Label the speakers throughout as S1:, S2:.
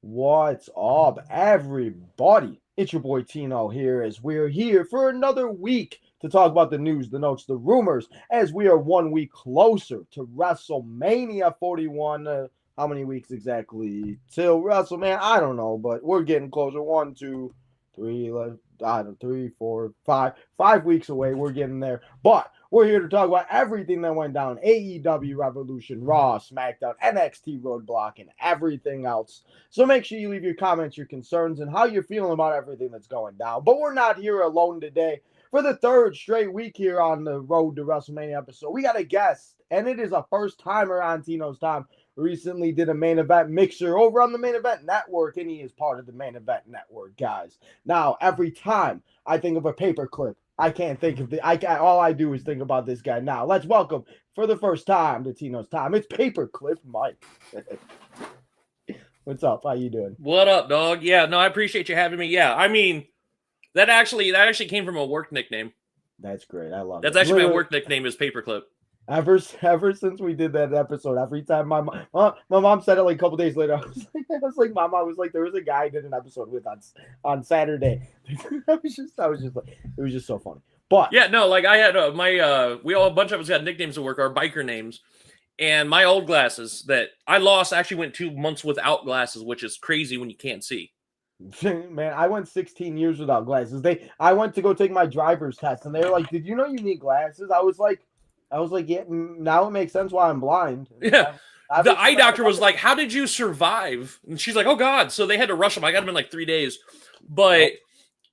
S1: What's up, everybody? It's your boy Tino here as we're here for another week to talk about the news, the notes, the rumors, as we are 1 week closer to WrestleMania 41. How many weeks exactly till WrestleMania? I don't know, but we're getting closer. 1, 2, 3, I don't know, 3, 4, 5. 5 weeks away. We're getting there. But we're here to talk about everything that went down. AEW Revolution, Raw, SmackDown, NXT Roadblock, and everything else. So make sure you leave your comments, your concerns, and how you're feeling about everything that's going down. But we're not here alone today. For the third straight week here on the Road to WrestleMania episode, we got a guest, and it is a first timer on Tino's Time. Recently did a main event mixer over on the Main Event Network, and he is part of the Main Event Network, guys. Now, every time I think of a paperclip, I can't think of all I do is think about this guy. Now, let's welcome for the first time to Tino's Time. It's Paperclip Mike. What's up? How you doing?
S2: What up, dog? Yeah, no, I appreciate you having me. Yeah, I mean, that actually came from a work nickname.
S1: That's great. I love it.
S2: That's actually my work nickname is Paperclip.
S1: Ever since we did that episode, every time my mom said it like a couple days later, Mom, I was like, there was a guy I did an episode with on Saturday. I was just like, it was just so funny. But
S2: yeah, no, like I had a bunch of us got nicknames at work, our biker names, and my old glasses that I lost actually went 2 months without glasses, which is crazy when you can't see.
S1: Man, I went 16 years without glasses. I went to go take my driver's test, and they were like, "Did you know you need glasses?" I was like, yeah, now it makes sense why I'm blind.
S2: Yeah. The eye doctor was like, "How did you survive?" And she's like, "Oh God!" So they had to rush them. I got them in like 3 days, but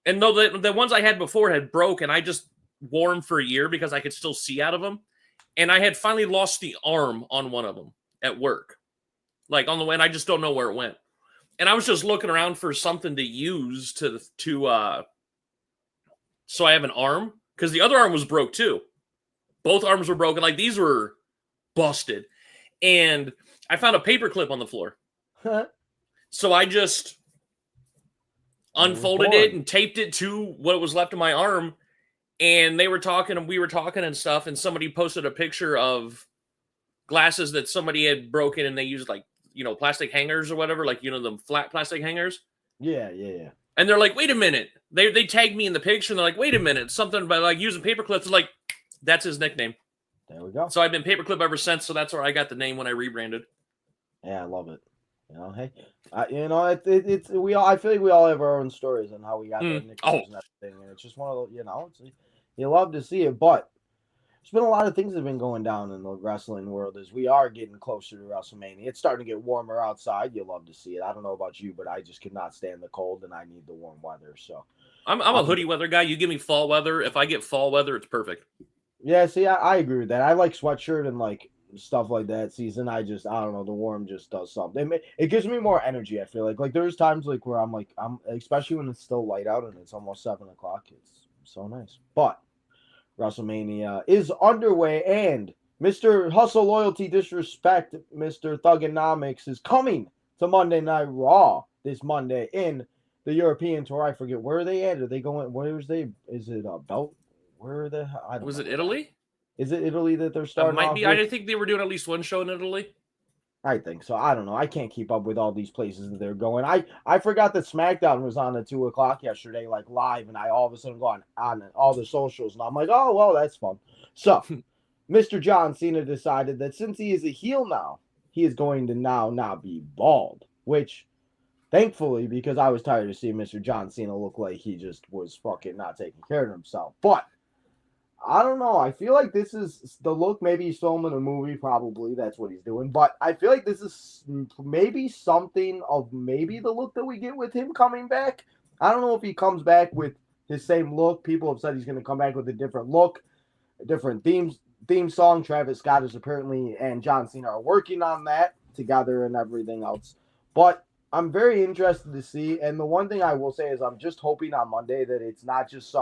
S2: and though the ones I had before had broke, and I just wore them for a year because I could still see out of them, and I had finally lost the arm on one of them at work, like on the way, and I just don't know where it went. And I was just looking around for something to use to so I have an arm, because the other arm was broke too. Both arms were broken. Like, these were busted. And I found a paper clip on the floor. So I just unfolded it and taped it to what was left of my arm. And we were talking and stuff. And somebody posted a picture of glasses that somebody had broken, and they used like, plastic hangers or whatever, like, them flat plastic hangers.
S1: Yeah.
S2: And they're like, wait a minute. They tagged me in the picture, and they're like, wait a minute. Something about like using paper clips. Like, that's his nickname.
S1: There we go.
S2: So I've been Paperclip ever since. So that's where I got the name when I rebranded.
S1: Yeah, I love it. Hey, it's we all. I feel like we all have our own stories on how we got that nicknames and everything, and it's just one of the, you love to see it. But there's been a lot of things that have been going down in the wrestling world as we are getting closer to WrestleMania. It's starting to get warmer outside. You love to see it. I don't know about you, but I just could not stand the cold, and I need the warm weather. So
S2: I'm a hoodie weather guy. You give me fall weather. If I get fall weather, it's perfect.
S1: Yeah, see, I agree with that. I like sweatshirt and like stuff like that season. I don't know, the warm just does something. It gives me more energy, I feel like there's times like where I'm especially when it's still light out and it's almost 7 o'clock. It's so nice. But WrestleMania is underway, and Mr. Hustle Loyalty Disrespect, Mr. Thugonomics is coming to Monday Night Raw this Monday in the European tour. I forget where are they at. Are they going? Is it a belt? Where the hell? I don't know.
S2: Was it Italy?
S1: Is it Italy that they're starting?
S2: Might be. I think they were doing at least one show in Italy.
S1: I think so. I don't know. I can't keep up with all these places that they're going. I forgot that SmackDown was on at 2:00 yesterday, like live, and I all of a sudden go on all the socials, and I'm like, oh well, that's fun. So, Mr. John Cena decided that since he is a heel now, he is going to now not be bald, which, thankfully, because I was tired of seeing Mr. John Cena look like he just was fucking not taking care of himself, but. I don't know. I feel like this is the look. Maybe he's filming a movie. Probably that's what he's doing. But I feel like this is maybe something of maybe the look that we get with him coming back. I don't know if he comes back with his same look. People have said he's going to come back with a different look, a different theme song. Travis Scott is apparently and John Cena are working on that together and everything else. But I'm very interested to see. And the one thing I will say is I'm just hoping on Monday that it's not just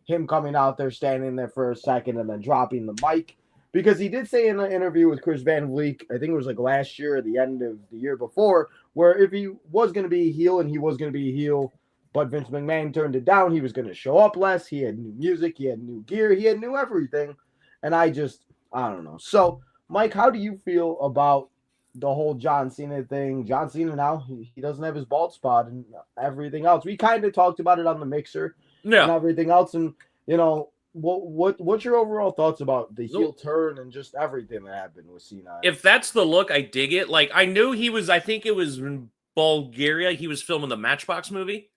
S1: him coming out there, standing there for a second, and then dropping the mic. Because he did say in an interview with Chris Van Vliet, I think it was like last year or the end of the year before, where if he was going to be a heel and he was going to be a heel, but Vince McMahon turned it down, he was going to show up less. He had new music, he had new gear, he had new everything. And I don't know. So, Mike, how do you feel about the whole John Cena thing. John Cena now he doesn't have his bald spot and everything else. We kind of talked about it on the mixer and
S2: Yeah.
S1: everything else, and what's your overall thoughts about the heel turn and just everything that happened with Cena?
S2: If that's the look, I dig it. Like I knew he was. I think it was in Bulgaria. He was filming the Matchbox movie.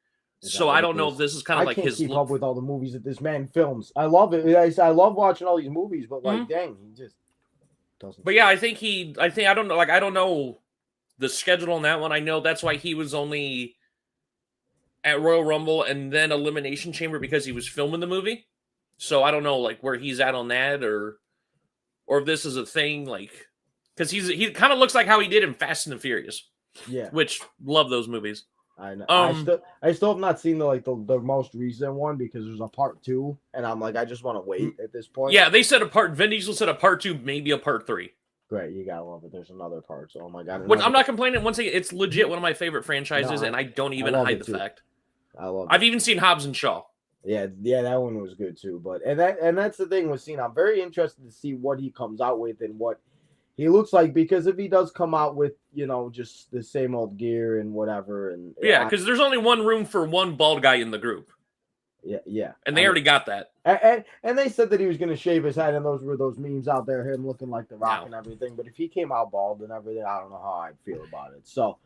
S2: So I don't know if this is kind of like
S1: can't
S2: his
S1: keep
S2: look.
S1: up with all the movies that this man films. I love it. I love watching all these movies, but like, dang, he just doesn't.
S2: But yeah, I think I don't know. Like I don't know the schedule on that one. I know that's why he was only at Royal Rumble and then Elimination Chamber because he was filming the movie. So I don't know like where he's at on that or if this is a thing like because he kind of looks like how he did in Fast and the Furious.
S1: Yeah,
S2: which love those movies.
S1: I know. I still have not seen the most recent one because there's a part 2, and I'm like, I just want to wait at this point.
S2: Yeah, they said Vin Diesel said a part 2, maybe a part 3.
S1: Great, you gotta love it. There's another part, so oh my god.
S2: I'm not complaining. Once again, it's legit one of my favorite franchises, and I don't even hide the fact.
S1: I love it.
S2: I've even seen Hobbs and Shaw.
S1: Yeah, that one was good too. But that's the thing with Cena. I'm very interested to see what he comes out with and what he looks like, because if he does come out with, just the same old gear and whatever, and
S2: yeah, because there's only one room for one bald guy in the group.
S1: Yeah,
S2: and they already got that.
S1: And they said that he was going to shave his head, and those were those memes out there, him looking like The Rock and everything. But if he came out bald and everything, I don't know how I'd feel about it. So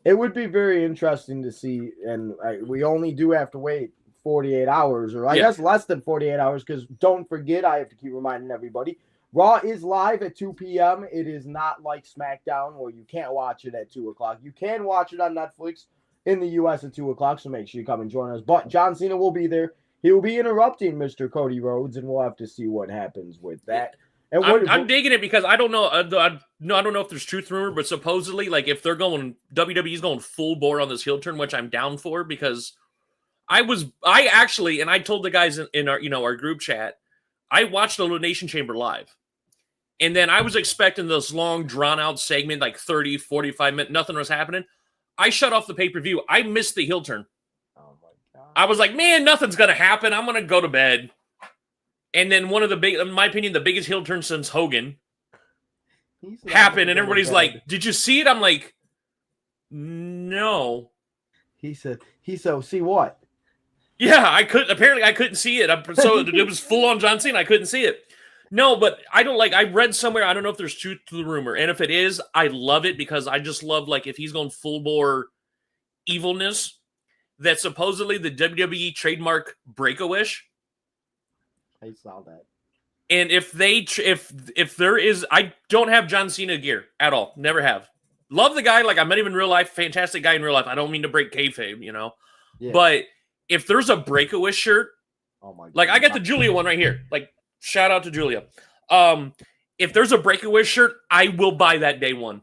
S1: it would be very interesting to see, and we only do have to wait 48 hours, or I guess less than 48 hours, because don't forget, I have to keep reminding everybody, Raw is live at 2 p.m. It is not like SmackDown where you can't watch it at 2 o'clock. You can watch it on Netflix in the U.S. at 2 o'clock, so make sure you come and join us. But John Cena will be there. He will be interrupting Mr. Cody Rhodes, and we'll have to see what happens with that. And
S2: I'm digging it because I don't know. I don't know if there's truth rumor, but supposedly, like if they're going, WWE's going full bore on this heel turn, which I'm down for, because I actually, and I told the guys in our our group chat, I watched the Elimination Chamber live. And then I was expecting this long, drawn-out segment, like 30, 45 minutes. Nothing was happening. I shut off the pay-per-view. I missed the heel turn.
S1: Oh, my God.
S2: I was like, man, nothing's going to happen. I'm going to go to bed. And then one of the in my opinion, the biggest heel turn since Hogan happened. And everybody's like, did you see it? I'm like, no.
S1: He said, see what?
S2: Yeah, I couldn't see it. So it was full on John Cena. I couldn't see it. No, but I don't I read somewhere, I don't know if there's truth to the rumor. And if it is, I love it because I just love, if he's going full bore evilness, that supposedly the WWE trademark Break-A-Wish.
S1: I saw that.
S2: And if there is, I don't have John Cena gear at all. Never have. Love the guy. I met him in real life. Fantastic guy in real life. I don't mean to break kayfabe, Yeah. But if there's a Break-A-Wish shirt,
S1: oh my God.
S2: I got the Julia one right here. Shout out to Julia. If there's a Break-A-Wish shirt, I will buy that day one.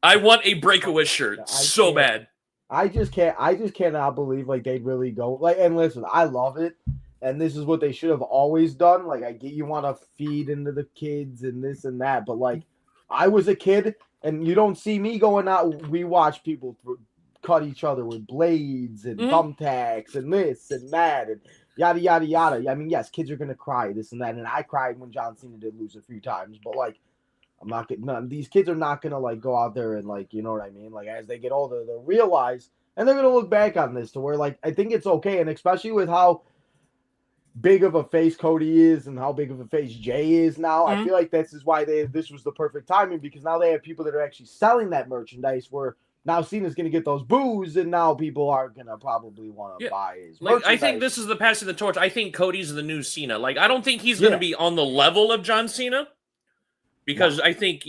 S2: I want a Break-A-Wish shirt so bad.
S1: I just cannot believe they'd really go and listen, I love it. And this is what they should have always done. I get you want to feed into the kids and this and that, but I was a kid and you don't see me going out. We watch people cut each other with blades and thumbtacks and this and that and yada, yada, yada. I mean, yes, kids are going to cry, this and that. And I cried when John Cena did lose a few times. But, I'm not getting these kids are not going to, go out there and, you know what I mean? As they get older, they'll realize, and they're going to look back on this to where, I think it's okay. And especially with how big of a face Cody is and how big of a face Jay is now, I feel like this is why this was the perfect timing, because now they have people that are actually selling that merchandise where now Cena's going to get those boos, and now people are going to probably want to buy his merchandise.
S2: I think this is the passing the torch. I think Cody's the new Cena. I don't think he's going to be on the level of John Cena, because I think,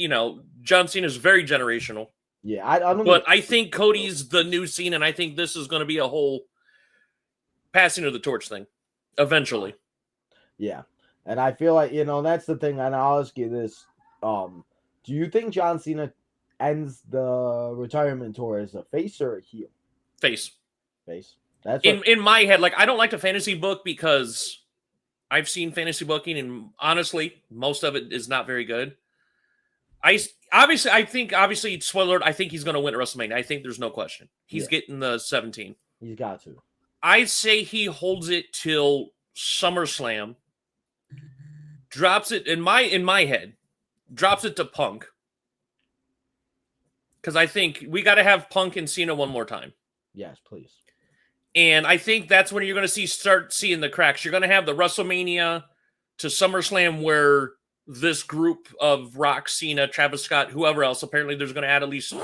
S2: John Cena is very generational.
S1: Yeah, I don't.
S2: But I think Cody's the new Cena, and I think this is going to be a whole passing of the torch thing eventually.
S1: Yeah, and I feel like, that's the thing, and I'll ask you this. Do you think John Cena ends the retirement tour as a face or a heel?
S2: Face.
S1: That's
S2: in my head. I don't like to fantasy book because I've seen fantasy booking, and honestly, most of it is not very good. Obviously, spoiler alert, I think he's going to win at WrestleMania. I think there's no question. He's getting the 17.
S1: He's got to.
S2: I say he holds it till SummerSlam, drops it in my head, drops it to Punk. because I think we got to have Punk and Cena one more time.
S1: Yes, please.
S2: And I think that's when you're going to start seeing the cracks. You're going to have the WrestleMania to SummerSlam where this group of Rock, Cena, Travis Scott, whoever else, apparently there's going to add at least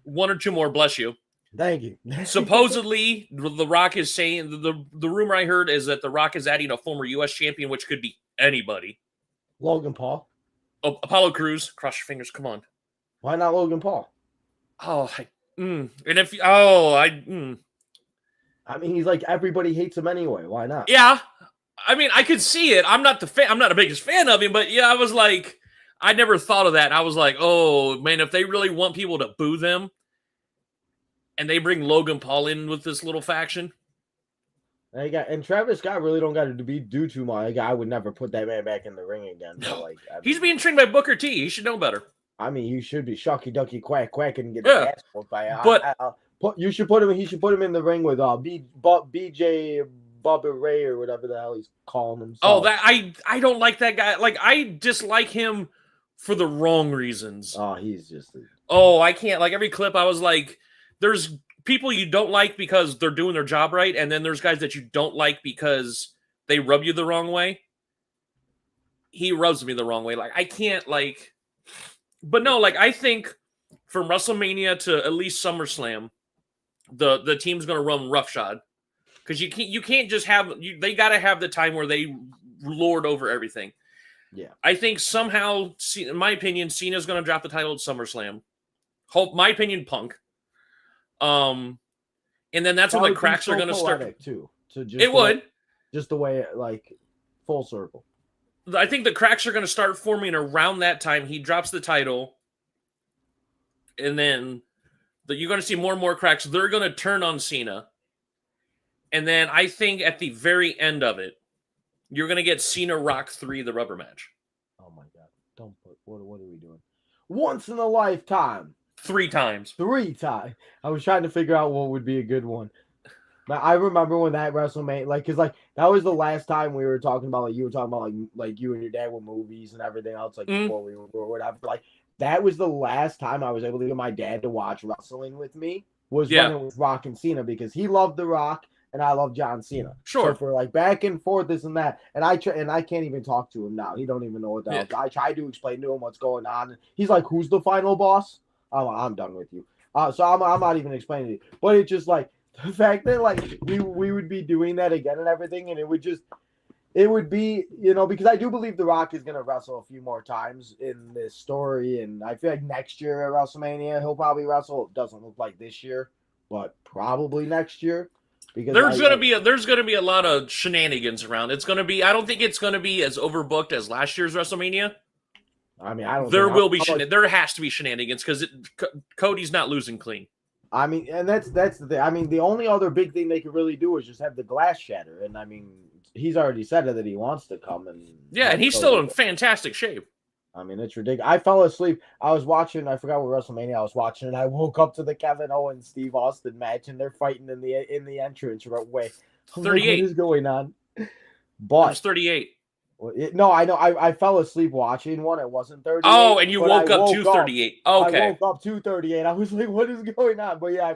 S2: one or two more, bless you.
S1: Thank you.
S2: Supposedly, The Rock is saying, the rumor I heard is that The Rock is adding a former U.S. champion, which could be anybody.
S1: Logan Paul.
S2: Oh, Apollo Crews. Cross your fingers. Come on.
S1: Why not Logan Paul?
S2: And if,
S1: I mean, he's like, everybody hates him anyway. Why not?
S2: Yeah. I mean, I could see it. I'm not the biggest fan of him, but yeah, I was like, I never thought of that. I was like, oh man, if they really want people to boo them and they bring Logan Paul in with this little faction.
S1: And Travis Scott really don't got to do too much. Like, I would never put that man back in the ring again.
S2: No.
S1: Like,
S2: he's being trained by Booker T. He should know better.
S1: I mean, you should be shucky ducky quack quack and get his ass whooped by. He should put him in the ring with BJ Bubba Ray or whatever the hell he's calling himself.
S2: Oh, that I don't like that guy. Like, I dislike him for the wrong reasons.
S1: Oh, he's just.
S2: I can't. Like, every clip, I was like, there's people you don't like because they're doing their job right, and then there's guys that you don't like because they rub you the wrong way. He rubs me the wrong way. Like, I can't, like. But no, like, I think from WrestleMania to at least SummerSlam, the team's going to run roughshod. Because you can't just have they got to have the time where they lord over everything.
S1: Yeah,
S2: I think somehow, in my opinion, Cena's going to drop the title at SummerSlam. My opinion, Punk. And then that's when the cracks are going to start.
S1: Too. So just the way like full circle.
S2: I think the cracks are going to start forming around that time. He drops the title, and then you're going to see more and more cracks. They're going to turn on Cena. And then I think at the very end of it, you're going to get Cena Rock 3, the rubber match.
S1: Oh, my God. Don't put... What are we doing? Once in a lifetime.
S2: 3 times.
S1: 3 times. I was trying to figure out what would be a good one. But I remember when that WrestleMania... Like, because, like, that was the last time we were talking about... Like, you were talking about, like you and your dad with movies and everything else, like, before we were or whatever. Like, that was the last time I was able to get my dad to watch wrestling with me. Was when it was Rock and Cena, because he loved The Rock. And I love John Cena.
S2: Sure.
S1: So for like back and forth, this and that. And I can't even talk to him now. He don't even know what the hell. I tried to explain to him what's going on. He's like, "Who's the final boss?" I'm done with you. So I'm not even explaining it. But it's just like the fact that like we would be doing that again and everything, and it would be, you know, because I do believe The Rock is gonna wrestle a few more times in this story, and I feel like next year at WrestleMania he'll probably wrestle. It doesn't look like this year, but probably next year. Because
S2: there's gonna be a lot of shenanigans around. It's gonna be. I don't think it's gonna be as overbooked as last year's WrestleMania.
S1: I mean, I don't.
S2: There will be there has to be shenanigans because Cody's not losing clean.
S1: I mean, and that's the thing. I mean, the only other big thing they could really do is just have the glass shatter. And I mean, he's already said that he wants to come and
S2: and he's still in fantastic shape.
S1: I mean, it's ridiculous. I fell asleep. I was watching. I forgot what WrestleMania I was watching, and I woke up to the Kevin Owens Steve Austin match, and they're fighting in the entrance way.
S2: 38.
S1: Like, what is going on? But
S2: it's 38.
S1: No, I know. I fell asleep watching one. It wasn't 38.
S2: Oh, and you woke up to 38. Okay.
S1: I woke up to 38. I was like, what is going on? But yeah, I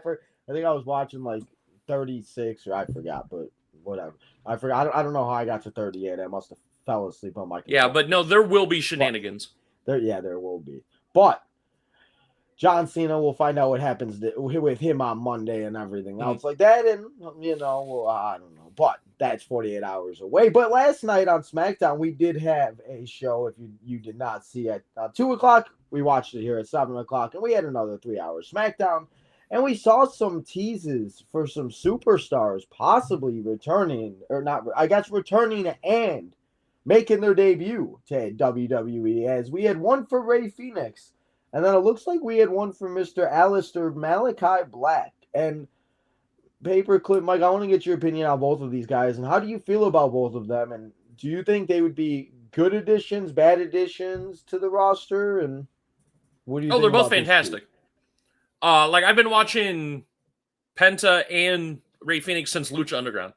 S1: think I was watching like 36, or I forgot, but whatever. I forgot. I don't know how I got to 38. I must have fell asleep on my computer.
S2: Yeah, but no, there will be shenanigans.
S1: There will be. But John Cena, we'll find out what happens with him on Monday and everything else like that. And, you know, I don't know. But that's 48 hours away. But last night on SmackDown, we did have a show. If you did not see it at 2 o'clock, we watched it here at 7 o'clock. And we had another 3 hours SmackDown. And we saw some teases for some superstars possibly returning, or not, I guess returning and making their debut to WWE, as we had one for Rey Fenix, and then it looks like we had one for Mr. Aleister Malachi Black. And Paperclip, Mike, I want to get your opinion on both of these guys, and how do you feel about both of them, and do you think they would be good additions, bad additions to the roster, and what do you think?
S2: They're both fantastic. Like, I've been watching Penta and Rey Fenix since Lucha Underground.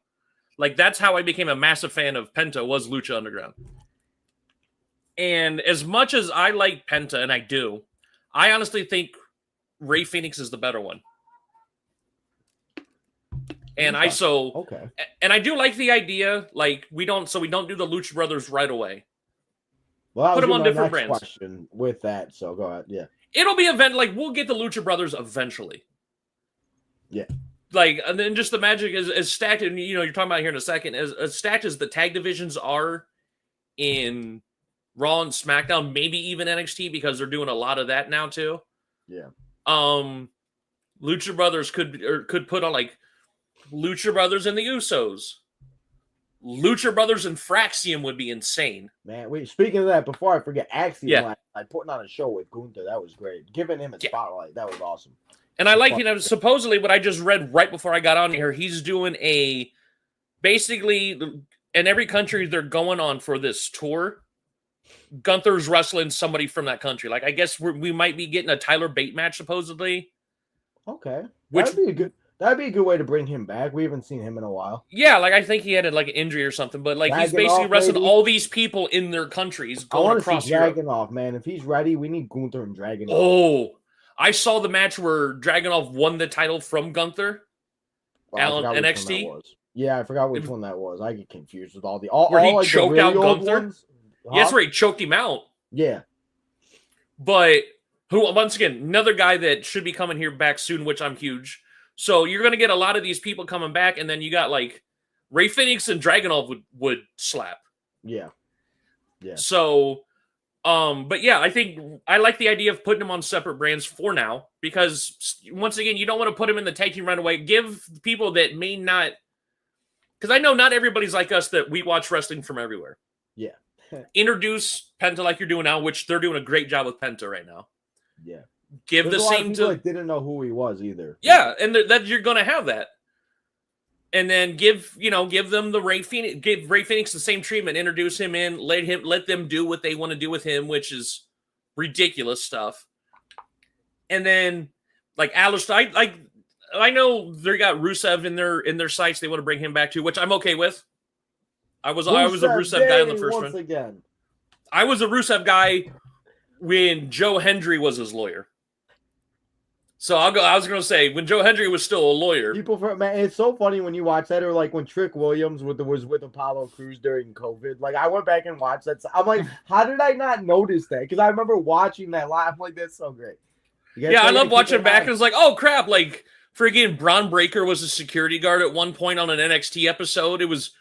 S2: Like, that's how I became a massive fan of Penta, was Lucha Underground. And as much as I like Penta, and I do, I honestly think Ray Phoenix is the better one. And
S1: okay.
S2: And I do like the idea, like we don't do the Lucha Brothers right away.
S1: Well,
S2: put them on different
S1: next
S2: brands.
S1: Question with that, so go ahead. Yeah,
S2: it'll be like we'll get the Lucha Brothers eventually.
S1: Yeah,
S2: like and then just the magic is as stacked, and you're talking about here in a second, as stacked as the tag divisions are in Raw and SmackDown, maybe even NXT because they're doing a lot of that now too.
S1: Yeah.
S2: Lucha Brothers could put on like Lucha Brothers and the Usos. Lucha Brothers and Fraxium would be insane.
S1: Man, wait, speaking of that, before I forget, Axiom like putting on a show with Gunther, that was great. Giving him a spotlight, that was awesome.
S2: And I like, supposedly what I just read right before I got on here, he's doing basically, in every country they're going on for this tour, Gunther's wrestling somebody from that country. Like, I guess we might be getting a Tyler Bate match, supposedly.
S1: Okay. That'd be a good way to bring him back. We haven't seen him in a while.
S2: Yeah, like I think he had like an injury or something, but like he's basically wrestling all these people in their countries going across Europe.
S1: Dragunov, man. If he's ready, we need Gunther and Dragunov.
S2: Oh, I saw the match where Dragunov won the title from Gunther. NXT.
S1: Yeah, I forgot which one that was. I get confused with all
S2: where he
S1: like
S2: choked out Gunther.
S1: Huh?
S2: Yes, where he choked him out.
S1: Yeah,
S2: but once again, another guy that should be coming here back soon, which I'm huge. So you're going to get a lot of these people coming back, and then you got like Ray Phoenix and Dragunov would slap.
S1: Yeah. Yeah.
S2: So, but yeah, I think I like the idea of putting them on separate brands for now, because once again, you don't want to put them in the tag team right away. Give people that may not, because I know not everybody's like us that we watch wrestling from everywhere.
S1: Yeah.
S2: Introduce Penta like you're doing now, which they're doing a great job with Penta right now.
S1: Yeah.
S2: Give the same to
S1: like didn't know who he was either.
S2: Yeah, and that you're gonna have that, and then give them the Ray Phoenix, give Ray Phoenix the same treatment. Introduce him in, let them do what they want to do with him, which is ridiculous stuff. And then like Alistair, I know they got Rusev in their sights. They want to bring him back too, which I'm okay with. I was a Rusev guy in the first one.
S1: Again.
S2: I was a Rusev guy when Joe Hendry was his lawyer. So I was going to say, when Joe Hendry was still a lawyer.
S1: Man, it's so funny when you watch that, or like when Trick Williams was with Apollo Crews during COVID. Like, I went back and watched that. I'm like, how did I not notice that? Because I remember watching that live. I'm like, that's so great.
S2: Yeah, I love watching back. And it's like, oh, crap. Like, friggin' Braun Breaker was a security guard at one point on an NXT episode. It was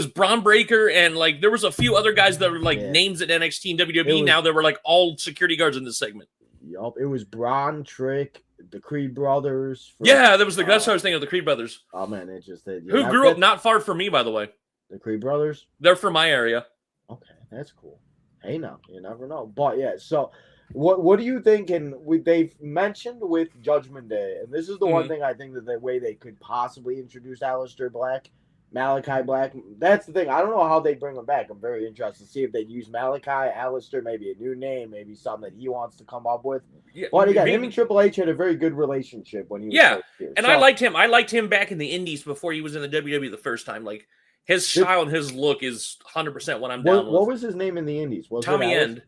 S2: Braun Breaker, and like there was a few other guys that were like names at NXT and WWE now that were like all security guards in this segment.
S1: Yup, it was Braun, Trick, the Creed brothers.
S2: That's what I was thinking of, the Creed brothers.
S1: Oh man,
S2: who grew up not far from me, by the way.
S1: The Creed brothers?
S2: They're from my area.
S1: Okay, that's cool. Hey, now you never know. But yeah, so what do you think? And they've mentioned with Judgment Day, and this is the one thing I think that the way they could possibly introduce Aleister Black, Malachi Black. That's the thing. I don't know how they bring him back. I'm very interested to see if they use Malachi, Aleister, maybe a new name, maybe something that he wants to come up with. Yeah, but again, him and Triple H had a very good relationship when he was here.
S2: And I liked him. I liked him back in the Indies before he was in the WWE the first time. Like his style and his look is 100% what I'm down with.
S1: What was his name in the Indies?
S2: Tommy End.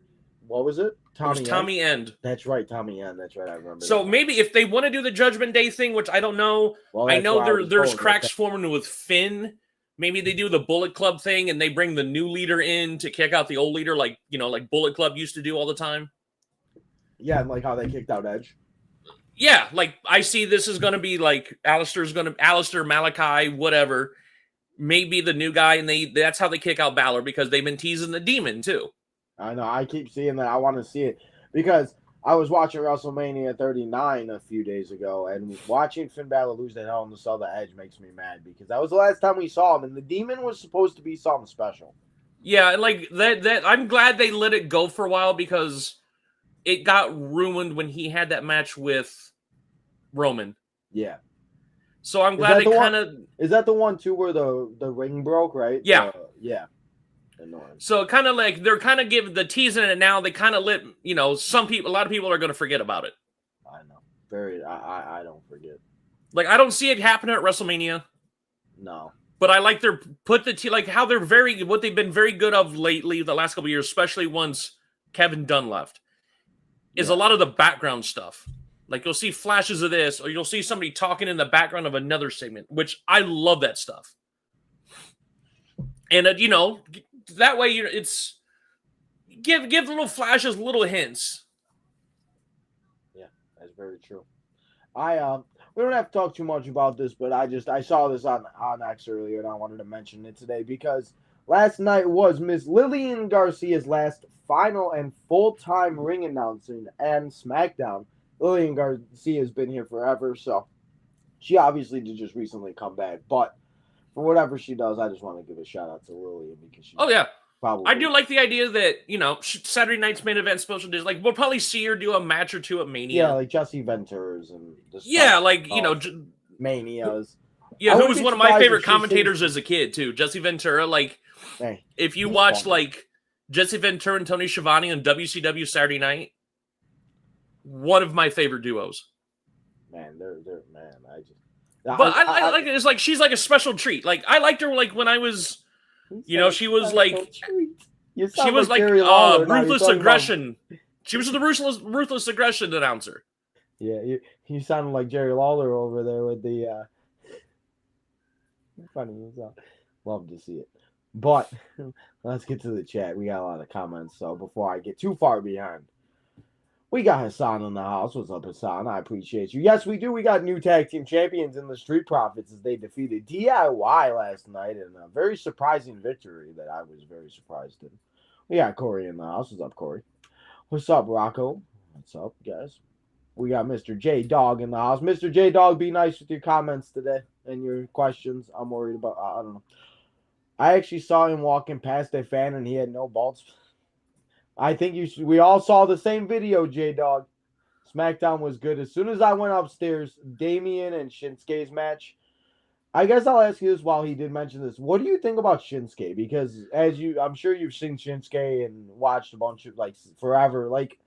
S1: What was it?
S2: Tommy End.
S1: That's right, Tommy End. That's right, I remember.
S2: So maybe if they want to do the Judgment Day thing, which I don't know, I know there's cracks forming with Finn. Maybe they do the Bullet Club thing and they bring the new leader in to kick out the old leader, like Bullet Club used to do all the time.
S1: Yeah, and like how they kicked out Edge.
S2: Yeah, like I see this is going to be like Aleister, Malachi, whatever, maybe the new guy, and that's how they kick out Balor because they've been teasing the Demon too.
S1: I know. I keep seeing that. I want to see it because I was watching WrestleMania 39 a few days ago, and watching Finn Balor lose that Hell in the Cell to Edge makes me mad because that was the last time we saw him, and the Demon was supposed to be something special.
S2: Yeah, and like that I'm glad they let it go for a while because it got ruined when he had that match with Roman.
S1: Yeah.
S2: So I'm glad they kind of...
S1: Is that the one, too, where the ring broke, right?
S2: Yeah.
S1: Yeah. Annoying.
S2: So kind of like they're kind of giving the teasing it now. They kind of let a lot of people are going to forget about it.
S1: I know. I don't forget.
S2: Like I don't see it happening at WrestleMania.
S1: No.
S2: But I like how they're what they've been very good of lately the last couple of years, especially once Kevin Dunn left, is a lot of the background stuff. Like you'll see flashes of this, or you'll see somebody talking in the background of another segment, which I love that stuff. And you know, that way it's give little flashes, little hints.
S1: Yeah, that's very true. We don't have to talk too much about this, but I saw this on X earlier, and I wanted to mention it today because last night was Miss Lillian Garcia's last final and full-time ring announcing and SmackDown. Lillian Garcia has been here forever, so she obviously did just recently come back. But for whatever she does, I just want to give a shout out to Lillian because she.
S2: Oh yeah,
S1: probably.
S2: I do like the idea that, you know, Saturday night's main event special days. Like we'll probably see her do a match or two at Mania.
S1: Yeah, like Jesse Ventures and
S2: you know,
S1: Manias.
S2: Yeah, who was one of my favorite commentators as a kid too, Jesse Ventura. Like, if you watched like Jesse Ventura and Tony Schiavone on WCW Saturday Night, one of my favorite duos.
S1: Man, they're man.
S2: But I like it. It's like she's like a special treat. Like I liked her like when I was. You know, she was like, ruthless aggression. She was the ruthless aggression announcer.
S1: Yeah, you sounded like Jerry Lawler over there with the. Funny, love to see it. But let's get to the chat. We got a lot of comments, so before I get too far behind, we got Hassan in the house. What's up, Hassan? I appreciate you. Yes, we do. We got new tag team champions in the Street Profits as they defeated DIY last night in a very surprising victory that I was very surprised in. We got Corey in the house. What's up, Corey? What's up, Rocco? What's up, guys? We got Mr. J Dog in the house. Mr. J Dog, be nice with your comments today and your questions. I'm worried about, I don't know. I actually saw him walking past a fan and he had no balls. I think we all saw the same video, J-Dog. SmackDown was good. As soon as I went upstairs, Damian and Shinsuke's match, I guess I'll ask you this while he did mention this. What do you think about Shinsuke? Because I'm sure you've seen Shinsuke and watched a bunch of, like, forever. Like,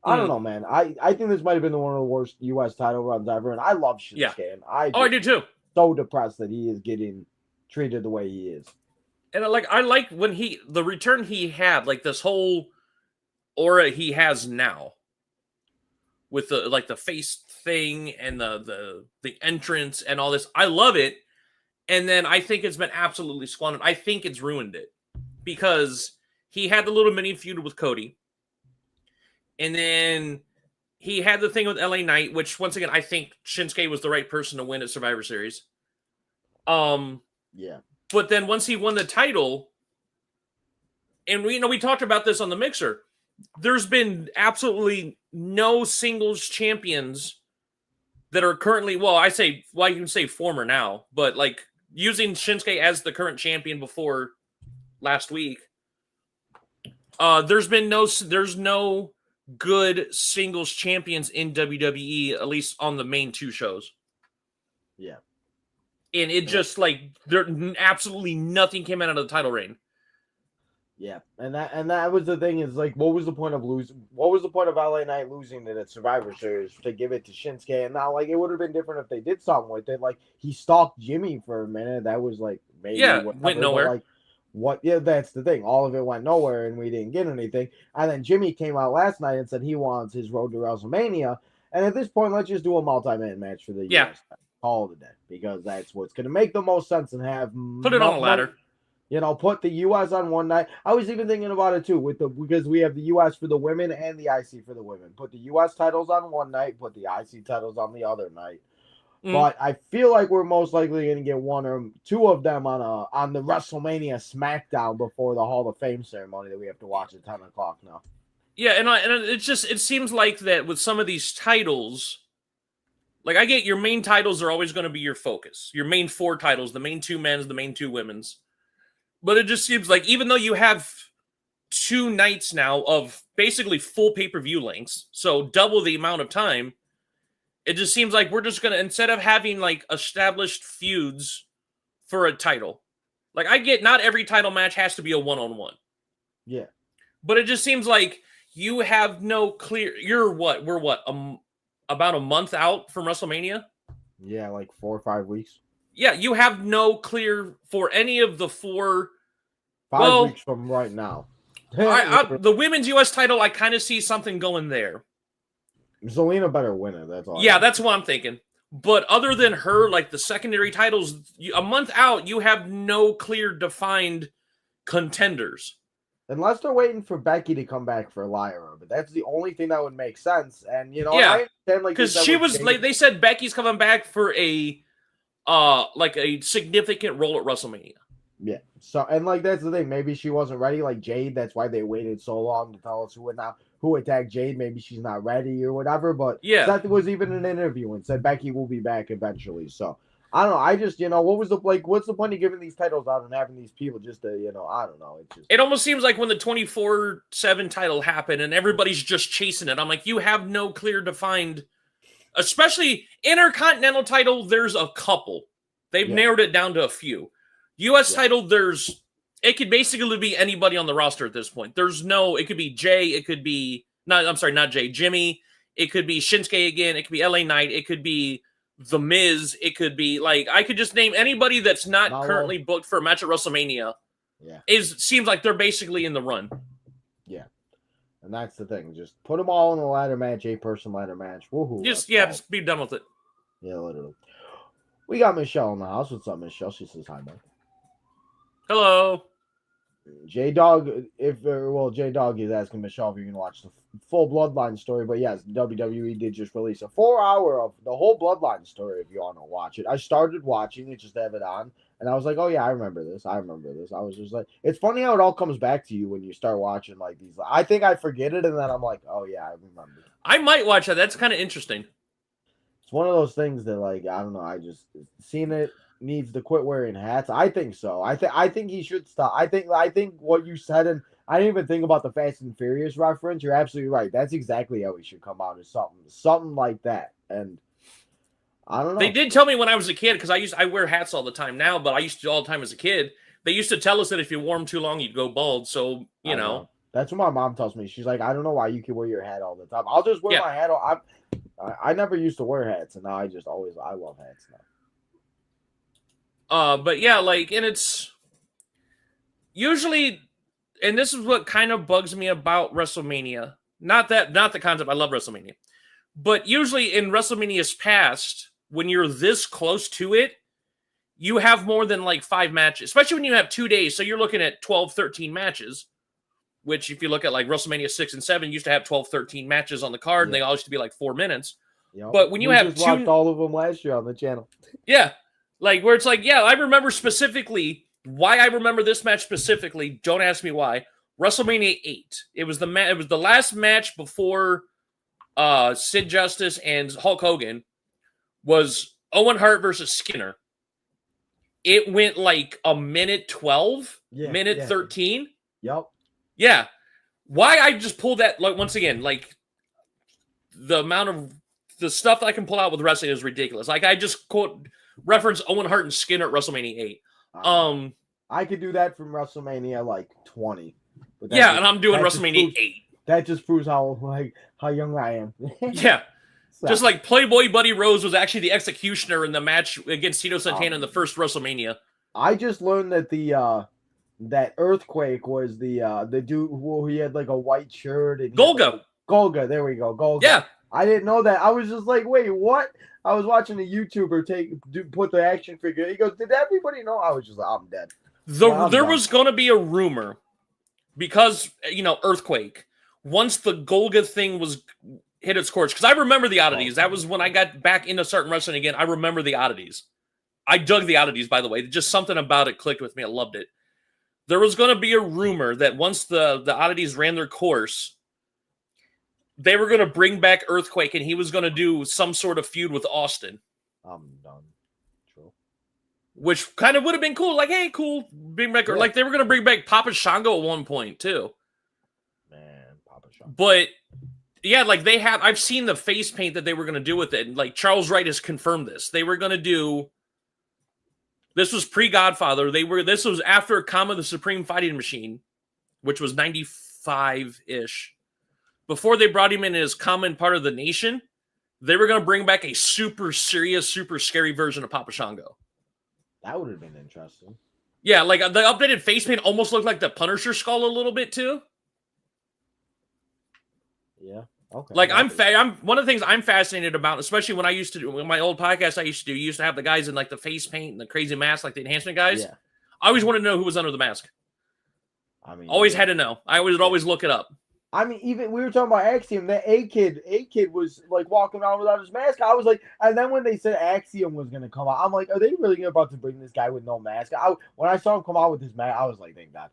S1: I don't know, man. I think this might have been one of the worst U.S. title runs ever, and I love Shinsuke.
S2: Yeah.
S1: And
S2: I do too.
S1: So depressed that he is getting treated the way he is.
S2: And I like when the return he had, like this whole aura he has now with the face thing and the entrance and all this. I love it. And then I think it's been absolutely squandered. I think it's ruined it because he had the little mini feud with Cody. And then he had the thing with LA Knight, which once again, I think Shinsuke was the right person to win at Survivor Series.
S1: Yeah.
S2: But then once he won the title, and we talked about this on the Mixer, there's been absolutely no singles champions that are currently, you can say former now, but like using Shinsuke as the current champion before last week, there's no good singles champions in WWE, at least on the main two shows.
S1: Yeah.
S2: And it just there absolutely nothing came out of the title reign.
S1: Yeah, and that was the thing is like, what was the point of losing? What was the point of LA Knight losing it at Survivor Series to give it to Shinsuke? And now, like, it would have been different if they did something with it. Like, he stalked Jimmy for a minute. That was like maybe
S2: went nowhere.
S1: Like, what? Yeah, that's the thing. All of it went nowhere, and we didn't get anything. And then Jimmy came out last night and said he wants his road to WrestleMania. And at this point, let's just do a multi-man match for the US. Call it a day because that's what's going to make the most sense and have
S2: put it on a ladder.
S1: Put the U.S. on one night. I was even thinking about it too because we have the U.S. for the women and the IC for the women. Put the U.S. titles on one night, put the IC titles on the other night. But I feel like we're most likely going to get one or two of them on the WrestleMania SmackDown before the Hall of Fame ceremony that we have to watch at 10 o'clock now.
S2: Yeah, and it seems like that with some of these titles. Like, I get your main titles are always going to be your focus. Your main four titles, the main two men's, the main two women's. But it just seems like even though you have 2 nights now of basically full pay-per-view lengths, so double the amount of time, it just seems like we're just going to, instead of having, like, established feuds for a title. Like, I get not every title match has to be a one-on-one.
S1: Yeah.
S2: But it just seems like you have no clear... We're about a month out from WrestleMania?
S1: Yeah, like 4 or 5 weeks.
S2: Yeah, you have no clear for any of the 4.
S1: 5 weeks from right now.
S2: The women's U.S. title, I kind of see something going there.
S1: Zelina better win it. That's all.
S2: Yeah, that's what I'm thinking. But other than her, like the secondary titles, a month out, you have no clear defined contenders.
S1: Unless they're waiting for Becky to come back for Lyra, but that's the only thing that would make sense. And and I understand
S2: because she was like they said Becky's coming back for a like a significant role at WrestleMania.
S1: Yeah. So and like that's the thing. Maybe she wasn't ready, like Jade. That's why they waited so long to tell us who attacked Jade. Maybe she's not ready or whatever. But Seth was even in an interview and said Becky will be back eventually. So I don't know. I just what's the point of giving these titles out and having these people just to I don't know.
S2: It almost seems like when the 24/7 title happened and everybody's just chasing it. I'm like, you have no clear defined, especially Intercontinental title. There's a couple. They've narrowed it down to a few. U.S. title, it could basically be anybody on the roster at this point. It could be Jay, it could be, not Jay, Jimmy, it could be Shinsuke again, it could be LA Knight, it could be The Miz, it could be, I could just name anybody that's not currently booked for a match at WrestleMania.
S1: Yeah.
S2: Seems like they're basically in the run.
S1: Yeah. And that's the thing. Just put them all in a ladder match, 8-person ladder match. Woohoo.
S2: Just be done with it.
S1: Yeah, literally. We got Michelle in the house. What's up, Michelle? She says hi, man.
S2: Hello.
S1: J-Dog, J-Dog is asking Michelle if you can watch the full Bloodline story. But yes, WWE did just release a 4-hour of the whole Bloodline story if you want to watch it. I started watching it, just to have it on. And I was like, oh, yeah, I remember this. I was just like, it's funny how it all comes back to you when you start watching like these. I think I forget it, and then I'm like, oh, yeah, I remember.
S2: I might watch that. That's kind of interesting.
S1: It's one of those things that, I don't know. I just seen it. Needs to quit wearing hats. I think so. I think he should stop. I think what you said, and I didn't even think about the Fast and Furious reference. You're absolutely right. That's exactly how he should come out, is something like that. And I don't know.
S2: They did tell me when I was a kid, because I wear hats all the time now, but I used to all the time as a kid. They used to tell us that if you wore them too long, you'd go bald. So you know.
S1: That's what my mom tells me. She's like, I don't know why you can wear your hat all the time. I'll just wear my hat. I never used to wear hats, and now I love hats now.
S2: But yeah, and it's usually, and this is what kind of bugs me about WrestleMania. Not the concept. I love WrestleMania, but usually in WrestleMania's past, when you're this close to it, you have more than 5 matches, especially when you have 2 days. So you're looking at 12, 13 matches, which if you look at WrestleMania 6 and 7, used to have 12, 13 matches on the card, and they all used to be 4 minutes.
S1: Yep.
S2: But when you have
S1: watched all of them last year on the channel.
S2: Yeah. Where it's I remember specifically why I remember this match specifically. Don't ask me why. WrestleMania 8. It was the last match before Sid Justice and Hulk Hogan was Owen Hart versus Skinner. It went a minute 12, minute 13.
S1: Yep.
S2: Yeah. Why I just pulled that, once again, the amount of the stuff that I can pull out with wrestling is ridiculous. I just reference Owen Hart and Skinner at WrestleMania 8.
S1: I could do that from WrestleMania 20.
S2: But and I'm doing WrestleMania 8.
S1: That just proves how young I am.
S2: Yeah. So. Just Playboy Buddy Rose was actually the executioner in the match against Tito Santana in the first WrestleMania.
S1: I just learned that that Earthquake was the dude who he had a white shirt and Golga, there we go. Golga.
S2: Yeah.
S1: I didn't know that. I was just like, wait, what? I was watching a YouTuber put the action figure. He goes, did everybody know? I was just like, I'm dead.
S2: There was going to be a rumor because, Earthquake, once the Golga thing hit its course, because I remember the oddities. That was when I got back into starting wrestling again. I remember the oddities. I dug the oddities, by the way. Just something about it clicked with me. I loved it. There was going to be a rumor that once the oddities ran their course, they were going to bring back Earthquake, and he was going to do some sort of feud with Austin.
S1: I'm done. True.
S2: Which kind of would have been cool. Hey, cool. Bring back, they were going to bring back Papa Shango at one point, too.
S1: Man, Papa Shango.
S2: But, yeah, I've seen the face paint that they were going to do with it. And, Charles Wright has confirmed this. They were going to do, this was pre-Godfather. This was after Kama the Supreme Fighting Machine, which was 95-ish. Before they brought him in as common part of the nation, they were going to bring back a super serious, super scary version of Papa Shango.
S1: That would have been interesting.
S2: Yeah, the updated face paint almost looked like the Punisher skull a little bit, too.
S1: Yeah. Okay.
S2: Like I'm one of the things I'm fascinated about, especially when I used to do my old podcast I used to do, you used to have the guys in like the face paint and the crazy mask, like the enhancement guys.
S1: Yeah.
S2: I always wanted to know who was under the mask.
S1: I mean,
S2: Always had to know. I would always look it up.
S1: I mean, even we were talking about Axiom. That A kid was like walking around without his mask. I was like, and then when they said Axiom was gonna come out, I'm like, are they really about to bring this guy with no mask? When I saw him come out with his mask, I was like, thank God.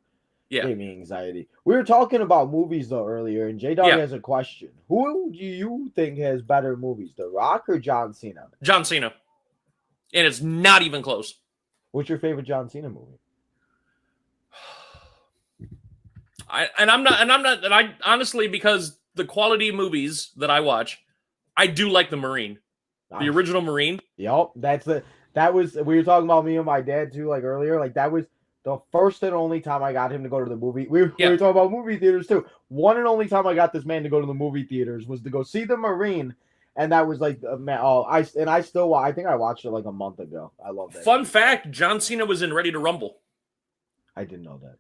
S2: Yeah.
S1: Gave me anxiety. We were talking about movies though earlier, and J Dog has a question. Who do you think has better movies, The Rock or John Cena?
S2: John Cena, and it's not even close.
S1: What's your favorite John Cena movie?
S2: I honestly, because the quality of movies that I watch, I do like the Marine, the original Marine.
S1: Yep, that was we were talking about me and my dad too, like earlier. Like that was the first and only time I got him to go to the movie. We were talking about movie theaters too. One and only time I got this man to go to the movie theaters was to go see the Marine, and that was like I think I watched it like a month ago. I love that.
S2: Fun fact: John Cena was in Ready to Rumble.
S1: I didn't know that.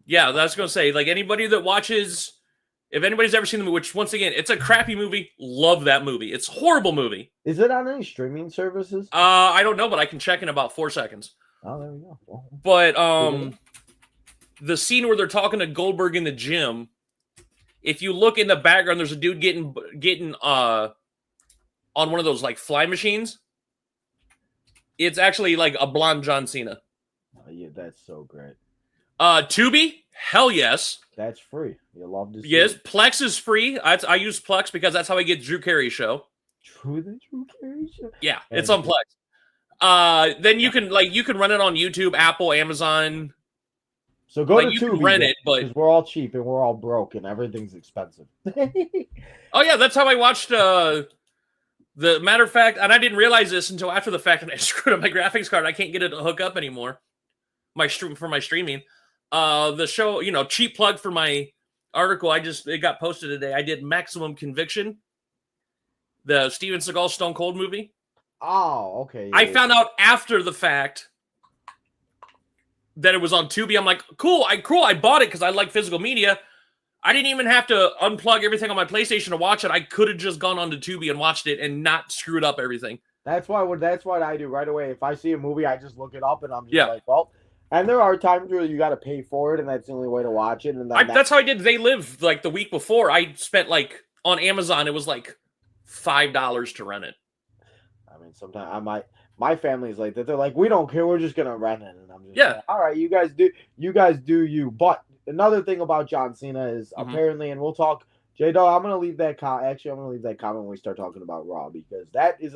S2: Yeah, that's gonna say like anybody that watches, if anybody's ever seen the movie, which once again, it's a crappy movie. Love that movie. It's a horrible movie.
S1: Is it on any streaming services?
S2: I don't know, but I can check in about 4 seconds.
S1: Oh, there we go. Well,
S2: but the scene where they're talking to Goldberg in the gym, if you look in the background, there's a dude getting on one of those like fly machines. It's actually like a blonde John Cena.
S1: Oh, yeah, that's so great.
S2: Tubi, hell yes.
S1: That's free. You love to see
S2: Yes,
S1: it.
S2: Plex is free. I use Plex because that's how I get Drew Carey's show.
S1: Drew Carey show?
S2: Yeah, it's on Plex. Then you can run it on YouTube, Apple, Amazon.
S1: So go to
S2: you
S1: Tubi,
S2: can rent it, but
S1: because we're all cheap and we're all broke and everything's expensive.
S2: Oh yeah, that's how I watched. The matter of fact, and I didn't realize this until after the fact, and I screwed up my graphics card. I can't get it to hook up anymore. My streaming. The show, cheap plug for my article. It got posted today. I did Maximum Conviction, the Steven Seagal Stone Cold movie.
S1: Oh, okay.
S2: I found out after the fact that it was on Tubi. I'm like, cool. I bought it because I like physical media. I didn't even have to unplug everything on my PlayStation to watch it. I could have just gone onto Tubi and watched it and not screwed up everything.
S1: That's what I do right away. If I see a movie, I just look it up and I'm just like, well. And there are times where you got to pay for it, and that's the only way to watch it. And
S2: that's how I did They Live like the week before. I spent like on Amazon, it was like $5 to rent it.
S1: I mean, sometimes my family's like that. They're like, we don't care. We're just gonna rent it, and I'm just like, all right. You guys do you. But another thing about John Cena is apparently, and we'll talk. J-Dog, I'm gonna leave that comment when we start talking about Raw, because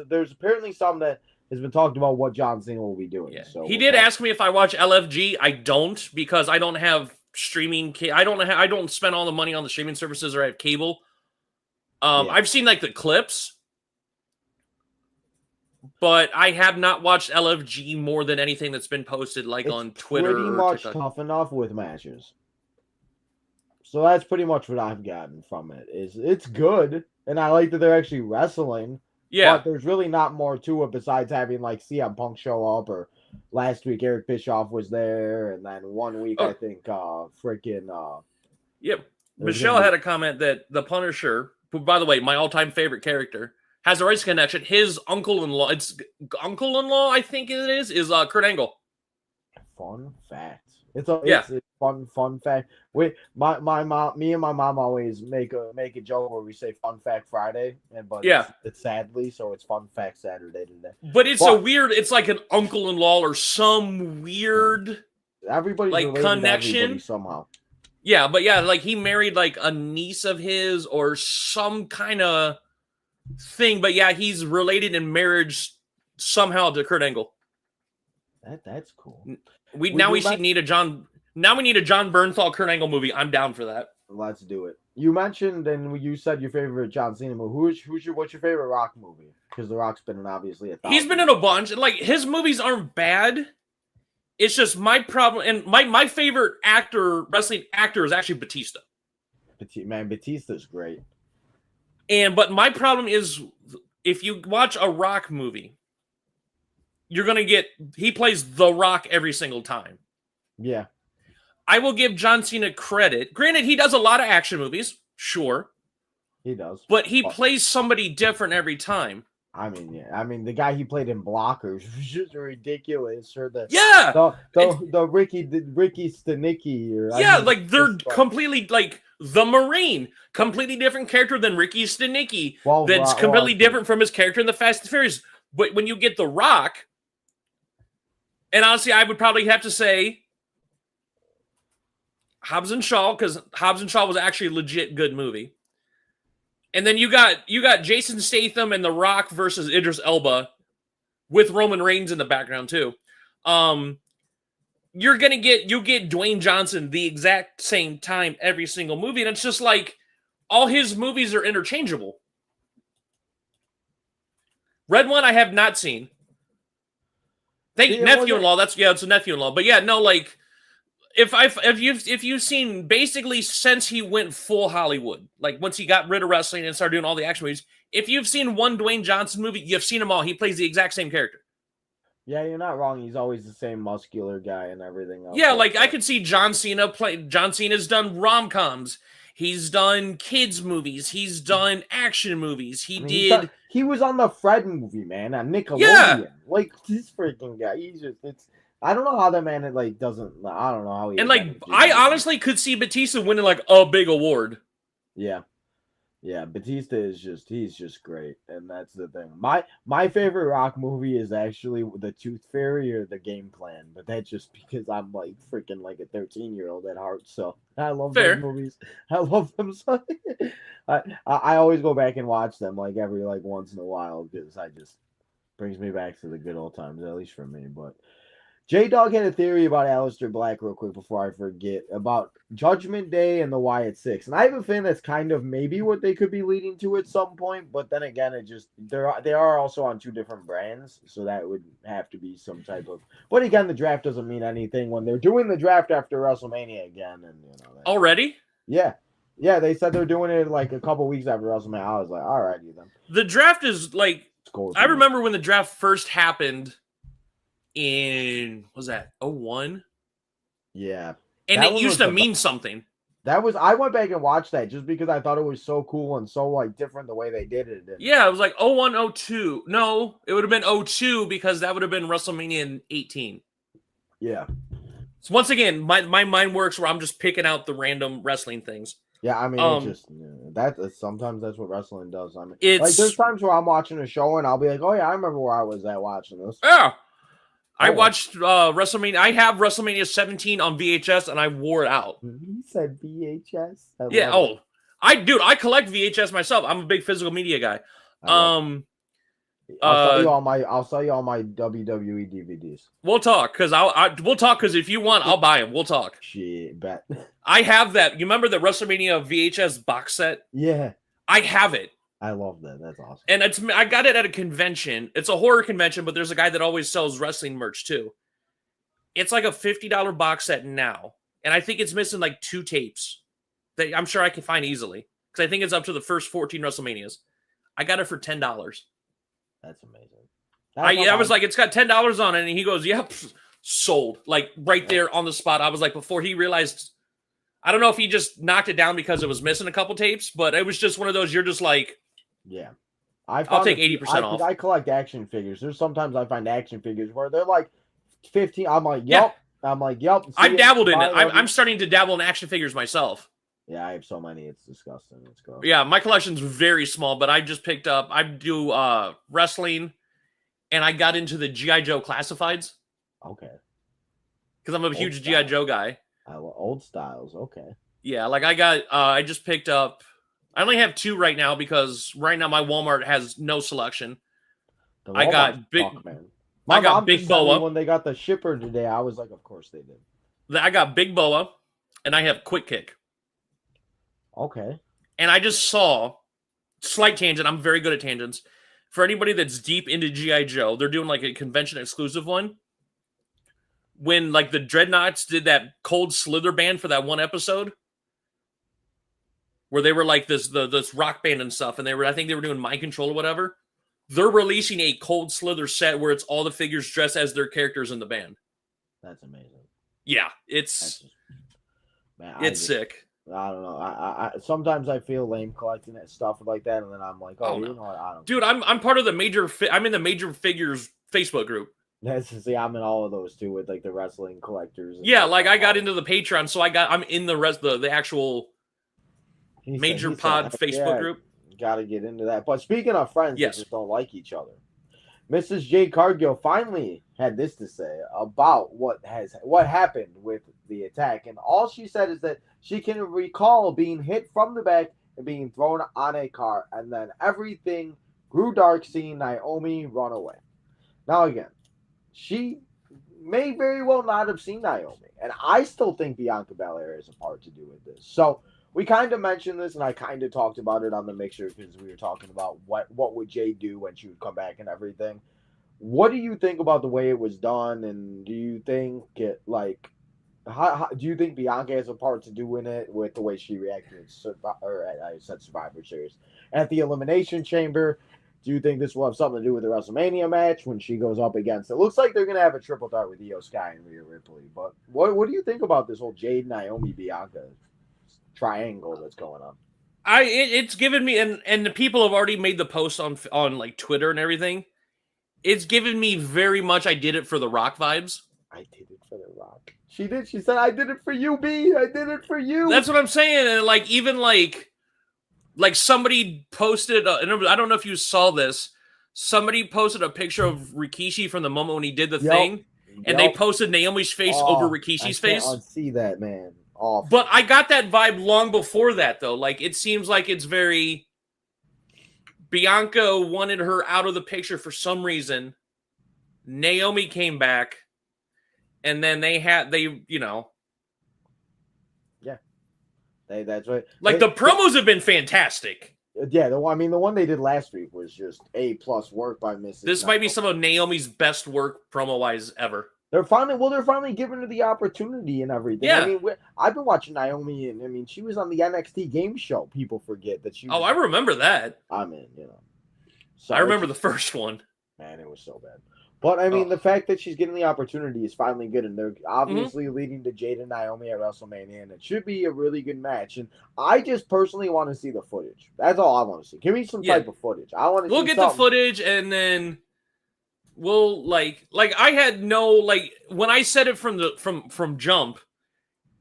S1: there's apparently some that has been talked about what John Cena will be doing.
S2: Yeah.
S1: So
S2: he did ask me if I watch LFG. I don't, because I don't have streaming. I don't spend all the money on the streaming services, or I have cable. I've seen like the clips, but I have not watched LFG more than anything that's been posted like on Twitter.
S1: Pretty much Tough Enough with matches. So that's pretty much what I've gotten from it. It's good, and I like that they're actually wrestling.
S2: Yeah,
S1: but there's really not more to it besides having like CM Punk show up, or last week Eric Bischoff was there, and then 1 week I think
S2: Yep. Michelle had a comment that the Punisher, who by the way, my all-time favorite character, has a race connection. His uncle-in-law, I think it is Kurt Angle.
S1: Fun fact. It's a fun fact. Me and my mom always make a joke where we say Fun Fact Friday, but it's sadly, so it's Fun Fact Saturday today.
S2: But it's like an uncle-in-law or some weird
S1: everybody's
S2: like connection
S1: everybody somehow.
S2: Yeah, but like he married like a niece of his or some kind of thing. But yeah, he's related in marriage somehow to Kurt Angle.
S1: That's cool.
S2: We need a John Bernthal Kurt Angle movie. I'm down for that.
S1: Let's do it. You mentioned and you said your favorite John Cena movie. What's your favorite Rock movie? Because The Rock's been in obviously
S2: He's been in a bunch. Like his movies aren't bad. It's just my problem, and my favorite wrestling actor is actually Batista.
S1: Man, Batista's great.
S2: But my problem is, if you watch a Rock movie, you're gonna he plays The Rock every single time.
S1: Yeah.
S2: I will give John Cena credit. Granted, he does a lot of action movies, sure.
S1: He does.
S2: but he plays somebody different every time.
S1: I mean, yeah. I mean, the guy he played in Blockers was just ridiculous. Or
S2: Yeah,
S1: the Ricky Stanicki. Or
S2: yeah, like they're completely like the Marine, completely different character than Ricky Stanicki. That's completely different from his character in the Fast and Furious. But when you get The Rock, and honestly, I would probably have to say Hobbs and Shaw, because Hobbs and Shaw was actually a legit good movie. And then you got Jason Statham and The Rock versus Idris Elba with Roman Reigns in the background too. You get Dwayne Johnson the exact same time every single movie, and it's just like all his movies are interchangeable. Red One I have not seen. Nephew-in-law. It's a nephew-in-law. But yeah, no, like if you've seen basically since he went full Hollywood, like once he got rid of wrestling and started doing all the action movies, if you've seen one Dwayne Johnson movie, you've seen them all. He plays the exact same character.
S1: Yeah, you're not wrong. He's always the same muscular guy and everything else.
S2: Yeah, like I could see John Cena play. John Cena's done rom-coms. He's done kids movies. He's done action movies.
S1: He was on the Fred movie, man, on Nickelodeon.
S2: Yeah.
S1: Like this freaking guy. I don't know how that man doesn't. I don't know how he.
S2: And like, I honestly could see Batista winning like a big award.
S1: Yeah. Yeah, Batista he's just great, and that's the thing. My favorite Rock movie is actually The Tooth Fairy or The Game Plan, but that's just because I'm like freaking like a 13-year-old at heart. So I love those movies. I love them. So I always go back and watch them like every like once in a while because I just brings me back to the good old times, at least for me. But J-Dog had a theory about Aleister Black real quick before I forget, about Judgment Day and the Wyatt Six. And I have a feeling that's kind of maybe what they could be leading to at some point, but then again, they are also on two different brands, so that would have to be some type of. But again, the draft doesn't mean anything when they're doing the draft after WrestleMania again, and
S2: already.
S1: Yeah, they said they're doing it like a couple weeks after WrestleMania. I was like, all righty then.
S2: The draft is like, I remember when the draft first happened. Was that 01?
S1: Yeah.
S2: And it used to mean something.
S1: I went back and watched that just because I thought it was so cool and so like different the way they did it.
S2: Yeah, it was like 01, 02. No, it would have been 02 because that would have been WrestleMania in 18.
S1: Yeah.
S2: So once again, my mind works where I'm just picking out the random wrestling things.
S1: Yeah, I mean, sometimes that's what wrestling does. I mean, like there's times where I'm watching a show and I'll be like, oh yeah, I remember where I was at watching this.
S2: Yeah. I watched WrestleMania. I have WrestleMania 17 on VHS, and I wore it out.
S1: You said VHS?
S2: Yeah. I collect VHS myself. I'm a big physical media guy.
S1: I'll sell you all my WWE DVDs.
S2: We'll talk because if you want, I'll buy them. We'll talk.
S1: Shit, bet.
S2: I have that. You remember the WrestleMania VHS box set?
S1: Yeah,
S2: I have it.
S1: I love that. That's awesome.
S2: And I got it at a convention. It's a horror convention, but there's a guy that always sells wrestling merch too. It's like a $50 box set now. And I think it's missing like 2 tapes that I'm sure I can find easily. Because I think it's up to the first 14 WrestleManias. I got it for $10.
S1: That's amazing.
S2: I was like, it's got $10 on it. And he goes, yep, sold. Like right there on the spot. I was like, before he realized, I don't know if he just knocked it down because it was missing a couple tapes, but it was just one of those, you're just like,
S1: yeah,
S2: I'll take 80% off.
S1: I collect action figures. There's sometimes I find action figures where they're like 15. I'm like, yep. Yeah. I'm like, yep.
S2: I've dabbled in it. I'm starting to dabble in action figures myself.
S1: Yeah, I have so many. It's disgusting. It's gross.
S2: Yeah, my collection's very small, but I just picked up. I do wrestling, and I got into the G.I. Joe classifieds.
S1: Okay.
S2: Because I'm a huge G.I. Joe guy.
S1: Old styles. Okay.
S2: Yeah, like I just picked up. I only have 2 right now because right now my Walmart has no selection. I got big Boa.
S1: When they got the shipper today, I was like, of course they did.
S2: I got Big Boa, and I have Quick Kick.
S1: Okay.
S2: And I just saw, slight tangent, I'm very good at tangents. For anybody that's deep into G.I. Joe, they're doing like a convention exclusive one. When like the Dreadnoughts did that Cold Slither band for that one episode. Where they were like this rock band and stuff, and I think they were doing Mind Control or whatever. They're releasing a Cold Slither set where it's all the figures dressed as their characters in the band.
S1: That's amazing.
S2: Yeah, it's sick.
S1: I don't know. I sometimes I feel lame collecting that stuff like that, and then I'm like, oh,
S2: Oh
S1: you
S2: no,
S1: know what? I don't
S2: dude,
S1: care.
S2: I'm part of the major. I'm in the major figures Facebook group.
S1: That's see, I'm in all of those too with like the wrestling collectors and
S2: Yeah,
S1: like
S2: like I got
S1: all.
S2: into the Patreon, so I'm in the actual major
S1: He said,
S2: pod
S1: heck
S2: Facebook
S1: yeah,
S2: group.
S1: got to get into that. But speaking of friends that
S2: Yes.
S1: just don't like each other, Mrs. Jade Cargill finally had this to say about what happened with the attack, and all she said is that she can recall being hit from the back and being thrown on a car, and then everything grew dark, seeing Naomi run away. Now again, she may very well not have seen Naomi, and I still think Bianca Belair has a part to do with this. So we kind of mentioned this, and I kind of talked about it on the mixer because we were talking about what would Jade do when she would come back and everything. What do you think about the way it was done, and do you think it like how do you think Bianca has a part to do in it with the way she reacted? Or I said Survivor Series at the Elimination Chamber. Do you think this will have something to do with the WrestleMania match when she goes up against? It looks like they're gonna have a triple threat with Io Sky and Rhea Ripley. But what do you think about this whole Jade Naomi Bianca triangle that's going on?
S2: It's given me, and the people have already made the post on like Twitter and everything. It's given me very much. I did it for the Rock vibes.
S1: I did it for the Rock. She did. She said, "I did it for you, B. I did it for you."
S2: That's what I'm saying. And like even like somebody posted. And I don't know if you saw this. Somebody posted a picture of Rikishi from the moment when he did the
S1: Yep.
S2: thing, and they
S1: Yep.
S2: posted Naomi's face over
S1: Oh, I
S2: Rikishi's
S1: can't
S2: face.
S1: unsee that, man. Awful.
S2: But I got that vibe long before that, though. Like it seems like it's very Bianca wanted her out of the picture for some reason. Naomi came back, and then they
S1: Yeah, that's right.
S2: like the promos have been fantastic.
S1: Yeah, the one they did last week was just A+ work by Mrs.
S2: This might be
S1: Naomi.
S2: some of Naomi's best work promo wise ever.
S1: They're finally giving her the opportunity and everything. I
S2: Yeah.
S1: mean, I've been watching Naomi, and I mean, she was on the NXT game show. People forget that she.
S2: Oh,
S1: Was,
S2: I remember that.
S1: I mean, so
S2: I remember the first one.
S1: man, it was so bad. But I mean,
S2: Oh.
S1: the fact that she's getting the opportunity is finally good, and they're obviously leading to Jade and Naomi at WrestleMania, and it should be a really good match. And I just personally want to see the footage. That's all I want to see. Give me some type of footage. I want to.
S2: We'll
S1: see
S2: get
S1: something.
S2: the footage, and then we'll like I had no like when I said it from Jump,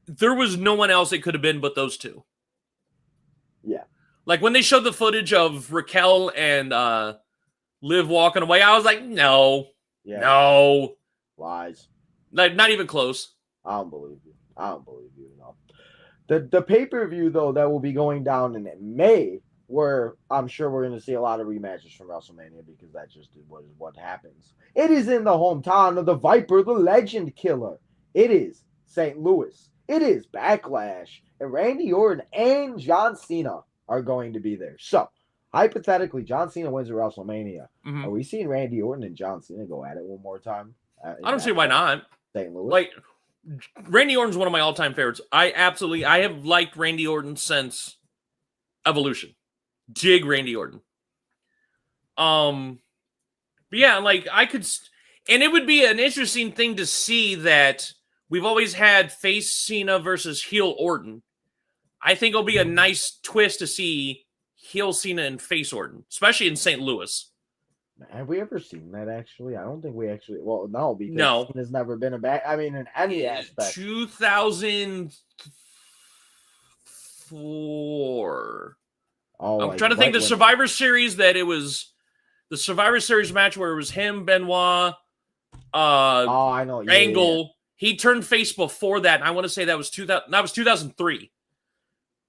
S2: there was no one else it could have been but those two.
S1: Yeah.
S2: Like when they showed the footage of Raquel and Liv walking away, I was like, no.
S1: Yeah.
S2: No.
S1: Lies.
S2: Like not even close.
S1: I don't believe you. I don't believe you. No. The pay-per-view though that will be going down in May, where I'm sure we're going to see a lot of rematches from WrestleMania because that just is what happens. It is in the hometown of the Viper, the Legend Killer. It is St. Louis. It is Backlash, and Randy Orton and John Cena are going to be there. So hypothetically, John Cena wins at WrestleMania.
S2: Mm-hmm.
S1: Are we seeing Randy Orton and John Cena go at it one more time?
S2: I don't see why not.
S1: St. Louis.
S2: Like Randy Orton's one of my all-time favorites. I have liked Randy Orton since Evolution. Dig Randy Orton. But yeah, like I could, and it would be an interesting thing to see that we've always had face Cena versus heel Orton. I think it'll be a nice twist to see heel Cena and face Orton, especially in St. Louis.
S1: Have we ever seen that actually? I don't think we actually. Well, no, because
S2: No.
S1: Cena's never been a back. I mean, in any aspect.
S2: 2004.
S1: Oh,
S2: I'm
S1: like,
S2: trying to think the Survivor Series that it was the Survivor Series match where it was him, Benoit,
S1: oh, I know. Yeah,
S2: Angle.
S1: yeah.
S2: He turned face before that, and I want to say that was 2000. That was 2003.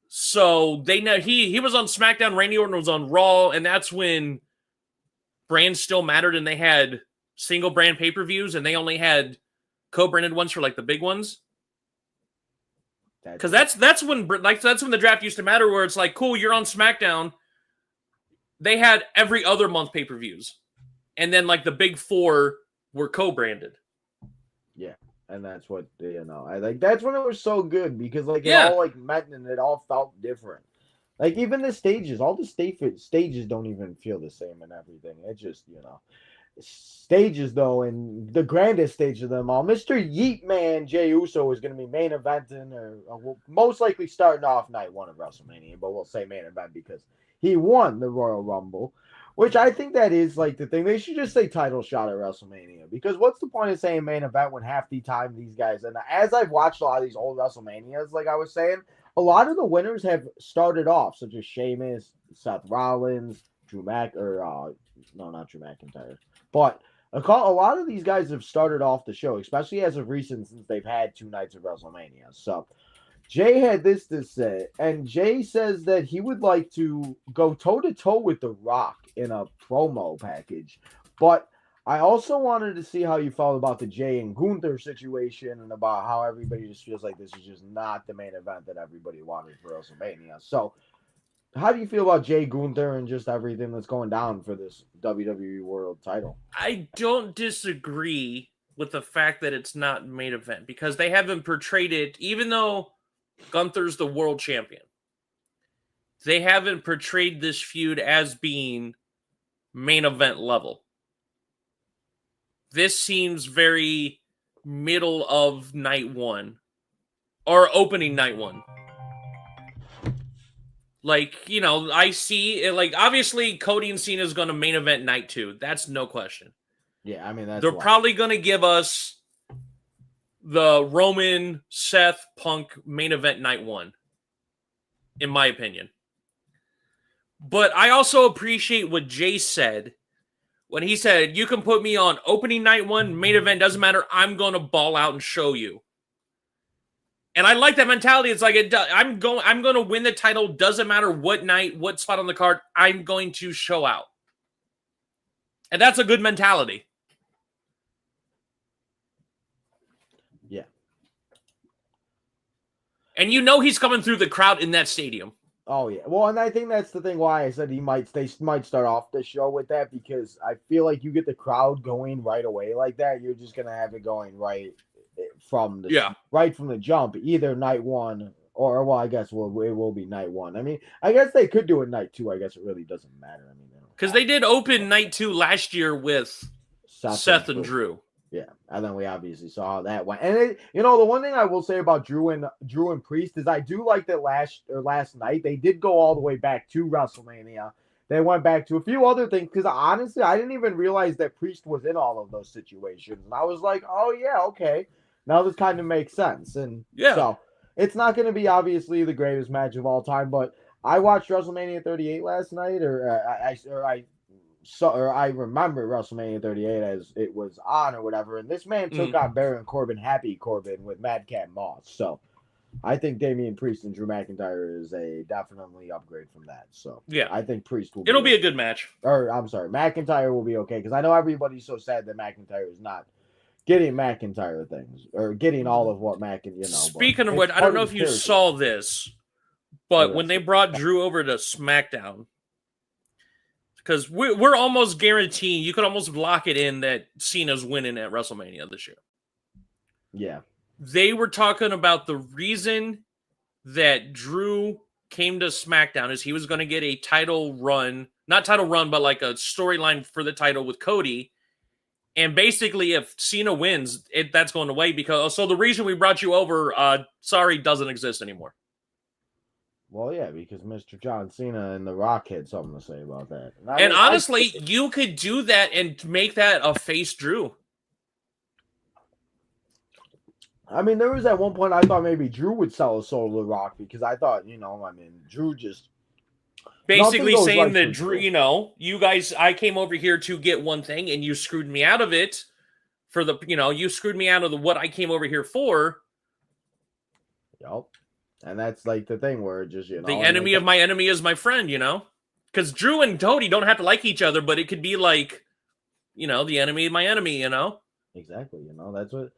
S2: So they know he was on SmackDown. Randy Orton was on Raw, and that's when brands still mattered, and they had single brand pay-per-views, and they only had co-branded ones for like the big ones. Because that's when the draft used to matter, where it's like, cool, you're on SmackDown. They had every other month pay-per-views, and then like the big four were co-branded.
S1: Yeah, and that's what I like. That's when it was so good because like it all like met and it all felt different. Like even the stages, all the stages don't even feel the same and everything. It just stages, though, and the grandest stage of them all, Mr. Yeet Man Jey Uso is going to be main eventing, or will most likely starting off night one of WrestleMania, but we'll say main event because he won the Royal Rumble, which I think that is like the thing. They should just say title shot at WrestleMania, because what's the point of saying main event when half the time these guys, and as I've watched a lot of these old WrestleManias, like I was saying, a lot of the winners have started off, such as Sheamus, Seth Rollins, Drew Mac, or no, not Drew McIntyre. But a lot of these guys have started off the show, especially as of recent, since they've had 2 nights of WrestleMania. So Jay had this to say, and Jay says that he would like to go toe to toe with The Rock in a promo package. But I also wanted to see how you felt about the Jay and Gunther situation, and about how everybody just feels like this is just not the main event that everybody wanted for WrestleMania. So how do you feel about Jay Gunther and just everything that's going down for this WWE World title?
S2: I don't disagree with the fact that it's not main event, because they haven't portrayed it, even though Gunther's the world champion, they haven't portrayed this feud as being main event level. This seems very middle of night one, or opening night one. Like, I see it, like, obviously Cody and Cena is going to main event night 2. That's no question.
S1: Yeah, I mean,
S2: they're probably going to give us the Roman Seth Punk main event night 1, in my opinion. But I also appreciate what Jay said when he said, you can put me on opening night 1, main event, doesn't matter, I'm going to ball out and show you. And I like that mentality. It's like, I'm going to win the title. Doesn't matter what night, what spot on the card. I'm going to show out. And that's a good mentality.
S1: Yeah.
S2: And he's coming through the crowd in that stadium.
S1: Oh, yeah. Well, and I think that's the thing why I said they might start off the show with that, because I feel like you get the crowd going right away like that, you're just going to have it going right from the jump, either night 1 or, well, I guess it will be night 1. I mean, I guess they could do it night 2. I guess it really doesn't matter. I mean,
S2: because they did open night 2 last year with Seth and Drew.
S1: Yeah, and then we obviously saw how that went. And the one thing I will say about Drew and Priest is I do like that last night they did go all the way back to WrestleMania. They went back to a few other things, because honestly, I didn't even realize that Priest was in all of those situations. And I was like, oh, yeah, okay. Now this kind of makes sense. And so it's not going to be obviously the greatest match of all time, but I watched WrestleMania 38 last night, I remember WrestleMania 38 as it was on or whatever. And this man took on Baron Corbin, Happy Corbin, with Madcap Moss. So I think Damian Priest and Drew McIntyre is a definitely upgrade from that. So
S2: yeah,
S1: I think Priest will.
S2: It'll be a good match.
S1: Or I'm sorry, McIntyre will be okay, because I know everybody's so sad that McIntyre is not getting McIntyre things, or getting all of what
S2: Speaking of which, I don't know if you saw this, but when they brought Drew over to SmackDown, because we're almost guaranteeing, you could almost lock it in that Cena's winning at WrestleMania this year.
S1: Yeah.
S2: They were talking about the reason that Drew came to SmackDown is he was going to get a title run, not title run, but like a storyline for the title with Cody. And basically, if Cena wins, that's going away, because the reason we brought you over, doesn't exist anymore.
S1: Well, yeah, because Mr. John Cena and The Rock had something to say about that.
S2: And honestly, you could do that and make that a face Drew.
S1: I mean, there was at one point I thought maybe Drew would sell his soul to The Rock, because I thought, Drew just
S2: basically saying that Drew, you guys, I came over here to get one thing and you screwed me out of it for the, you screwed me out of what I came over here for.
S1: Yep. And that's like the thing where just,
S2: the enemy of my enemy is my friend, because Drew and Cody don't have to like each other, but it could be like, the enemy of my enemy,
S1: Exactly. That's what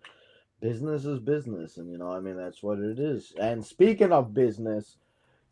S1: business is business. And, that's what it is. And speaking of business,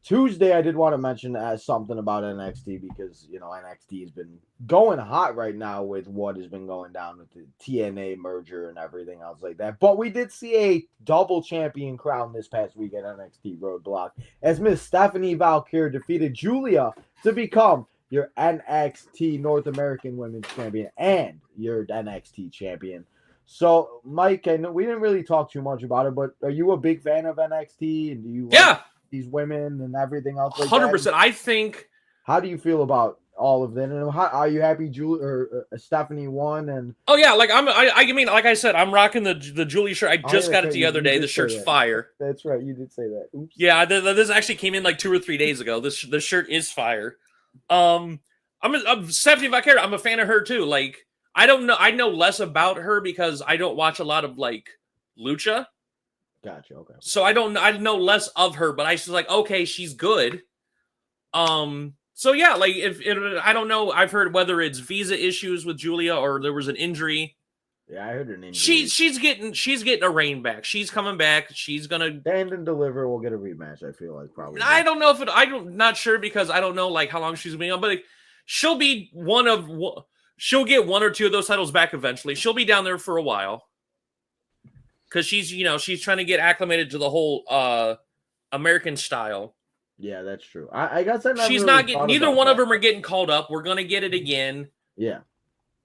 S1: Tuesday, I did want to mention something about NXT, because, NXT has been going hot right now with what has been going down with the TNA merger and everything else like that. But we did see a double champion crown this past week at NXT Roadblock, as Miss Stephanie Valkyrie defeated Julia to become your NXT North American Women's Champion and your NXT Champion. So, Mike, and we didn't really talk too much about it, but are you a big fan of NXT? And do you like these women and everything else like
S2: 100%.
S1: that?
S2: I think.
S1: How do you feel about all of that? And how, are you happy Stephanie won? And
S2: oh yeah, like I mean, like I said, I'm rocking the Julie shirt. I just got it the other day. The shirt's fire.
S1: That's right, you did say that. Oops.
S2: Yeah, this actually came in like 2 or 3 days ago. This shirt is fire. I'm Stephanie Vaquero. I'm a fan of her too. Like I don't know. I know less about her because I don't watch a lot of like lucha.
S1: Gotcha. Okay.
S2: So I know less of her, but I was like, okay, she's good. So yeah, like I don't know. I've heard whether it's visa issues with Julia or there was an injury.
S1: Yeah, I heard an injury.
S2: She's getting a reign back. She's coming back. She's gonna
S1: stand and deliver. We'll get a rematch. I feel like probably.
S2: I don't know if I'm not sure because I don't know like how long she's been on, but like, she'll be she'll get 1 or 2 of those titles back eventually. She'll be down there for a while because she's trying to get acclimated to the whole American style.
S1: Yeah, that's true. I guess
S2: she's not getting. Neither one of them are getting called up. We're gonna get it again.
S1: Yeah,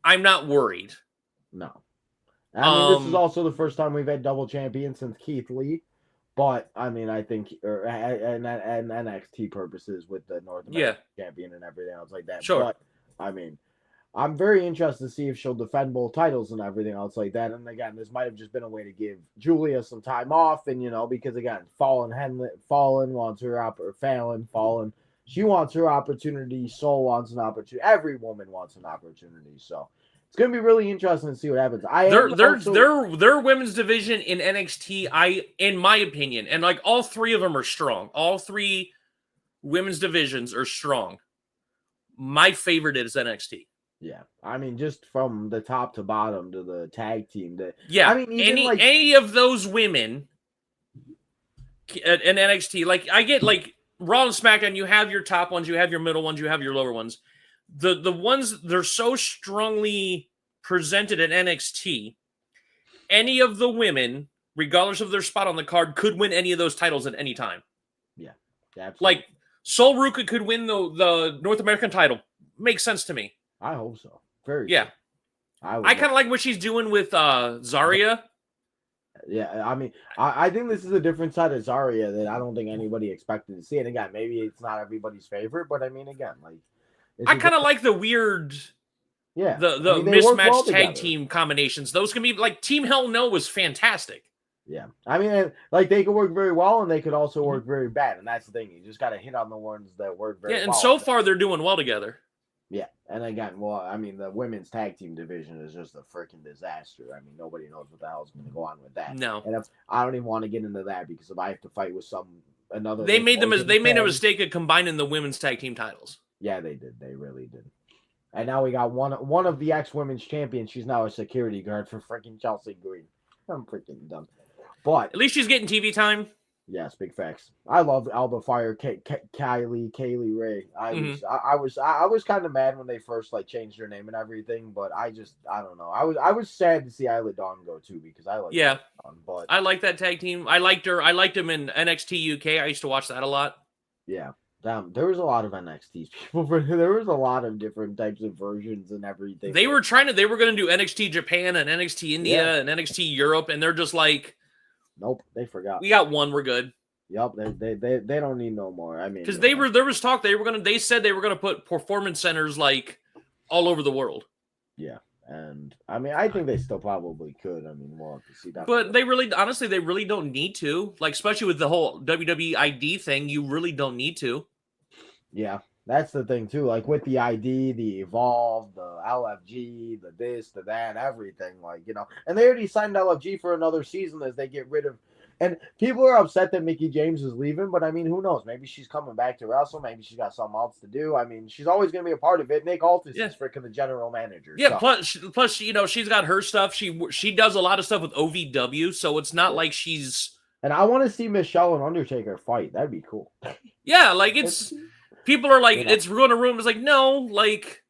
S2: I'm not worried.
S1: No, I mean this is also the first time we've had double champion since Keith Lee. But I mean, I think, and NXT purposes with the North American champion and everything else like that.
S2: Sure.
S1: But I mean, I'm very interested to see if she'll defend both titles and everything else like that. And again, this might have just been a way to give Julia some time off, and because again, Fallon wants her Fallon. She wants her opportunity. Soul wants an opportunity. Every woman wants an opportunity. So it's going to be really interesting to see what happens.
S2: Their women's division in NXT, in my opinion, and like all 3 of them are strong. All 3 women's divisions are strong. My favorite is NXT.
S1: Yeah, I mean, just from the top to bottom to the tag team.
S2: I mean, any of those women in NXT, like I get like Raw and SmackDown, you have your top ones, you have your middle ones, you have your lower ones. The ones they're so strongly presented in NXT. Any of the women, regardless of their spot on the card, could win any of those titles at any time.
S1: Yeah, absolutely.
S2: Like Sol Ruca could win the North American title. Makes sense to me.
S1: I hope so. Very.
S2: Yeah.
S1: I
S2: kind of like what she's doing with Zarya.
S1: Yeah, I mean, I think this is a different side of Zarya that I don't think anybody expected to see. And again, maybe it's not everybody's favorite, but I mean, again, like
S2: I kind of like the weird, the mismatched tag team combinations. Those can be like Team Hell No was fantastic.
S1: Yeah, I mean, like they could work very well, and they could also work very bad, and that's the thing. You just got to hit on the ones that work very well.
S2: Yeah, and so far they're doing well together.
S1: Yeah, and again, well, I mean, the women's tag team division is just a freaking disaster. I mean, nobody knows what the hell is going to go on with that.
S2: No,
S1: and I don't even want to get into that because if I have to fight with another,
S2: they made a mistake of combining the women's tag team titles.
S1: Yeah, they did. They really did. And now we got one of the ex-women's champions. She's now a security guard for freaking Chelsea Green. I'm freaking dumb. But
S2: at least she's getting TV time.
S1: Yes, big facts. I love Alba Fire, Kaylee Ray. I was kind of mad when they first like changed her name and everything, but I don't know. I was sad to see Isla Dawn go too because I like Dawn, but
S2: I like that tag team. I liked her. I liked them in NXT UK. I used to watch that a lot.
S1: Yeah. There was a lot of NXT people. There was a lot of different types of versions and everything.
S2: They were going to do NXT Japan and NXT India and NXT Europe, and they're just like,
S1: nope, they forgot.
S2: We got one. We're good.
S1: Yep, they don't need no more. I mean,
S2: because there was talk they said they were gonna put performance centers like all over the world.
S1: Yeah, and I mean, I think they still probably could. I mean, we'll have to see that.
S2: But they really don't need to. Like, especially with the whole WWE ID thing, you really don't need to.
S1: Yeah, that's the thing too. Like with the ID, the Evolve, the LFG, the this, the that, everything. Like and they already signed LFG for another season as they get rid of. And people are upset that Mickie James is leaving, but I mean, who knows? Maybe she's coming back to wrestle. Maybe she's got something else to do. I mean, she's always going to be a part of it. Nick Aldis is freaking the general manager.
S2: Yeah. So. Plus, she's got her stuff. She does a lot of stuff with OVW, so it's not like she's.
S1: And I want to see Michelle and Undertaker fight. That'd be cool.
S2: Yeah, like it's. People are like, it's ruin a room. It's like, no, like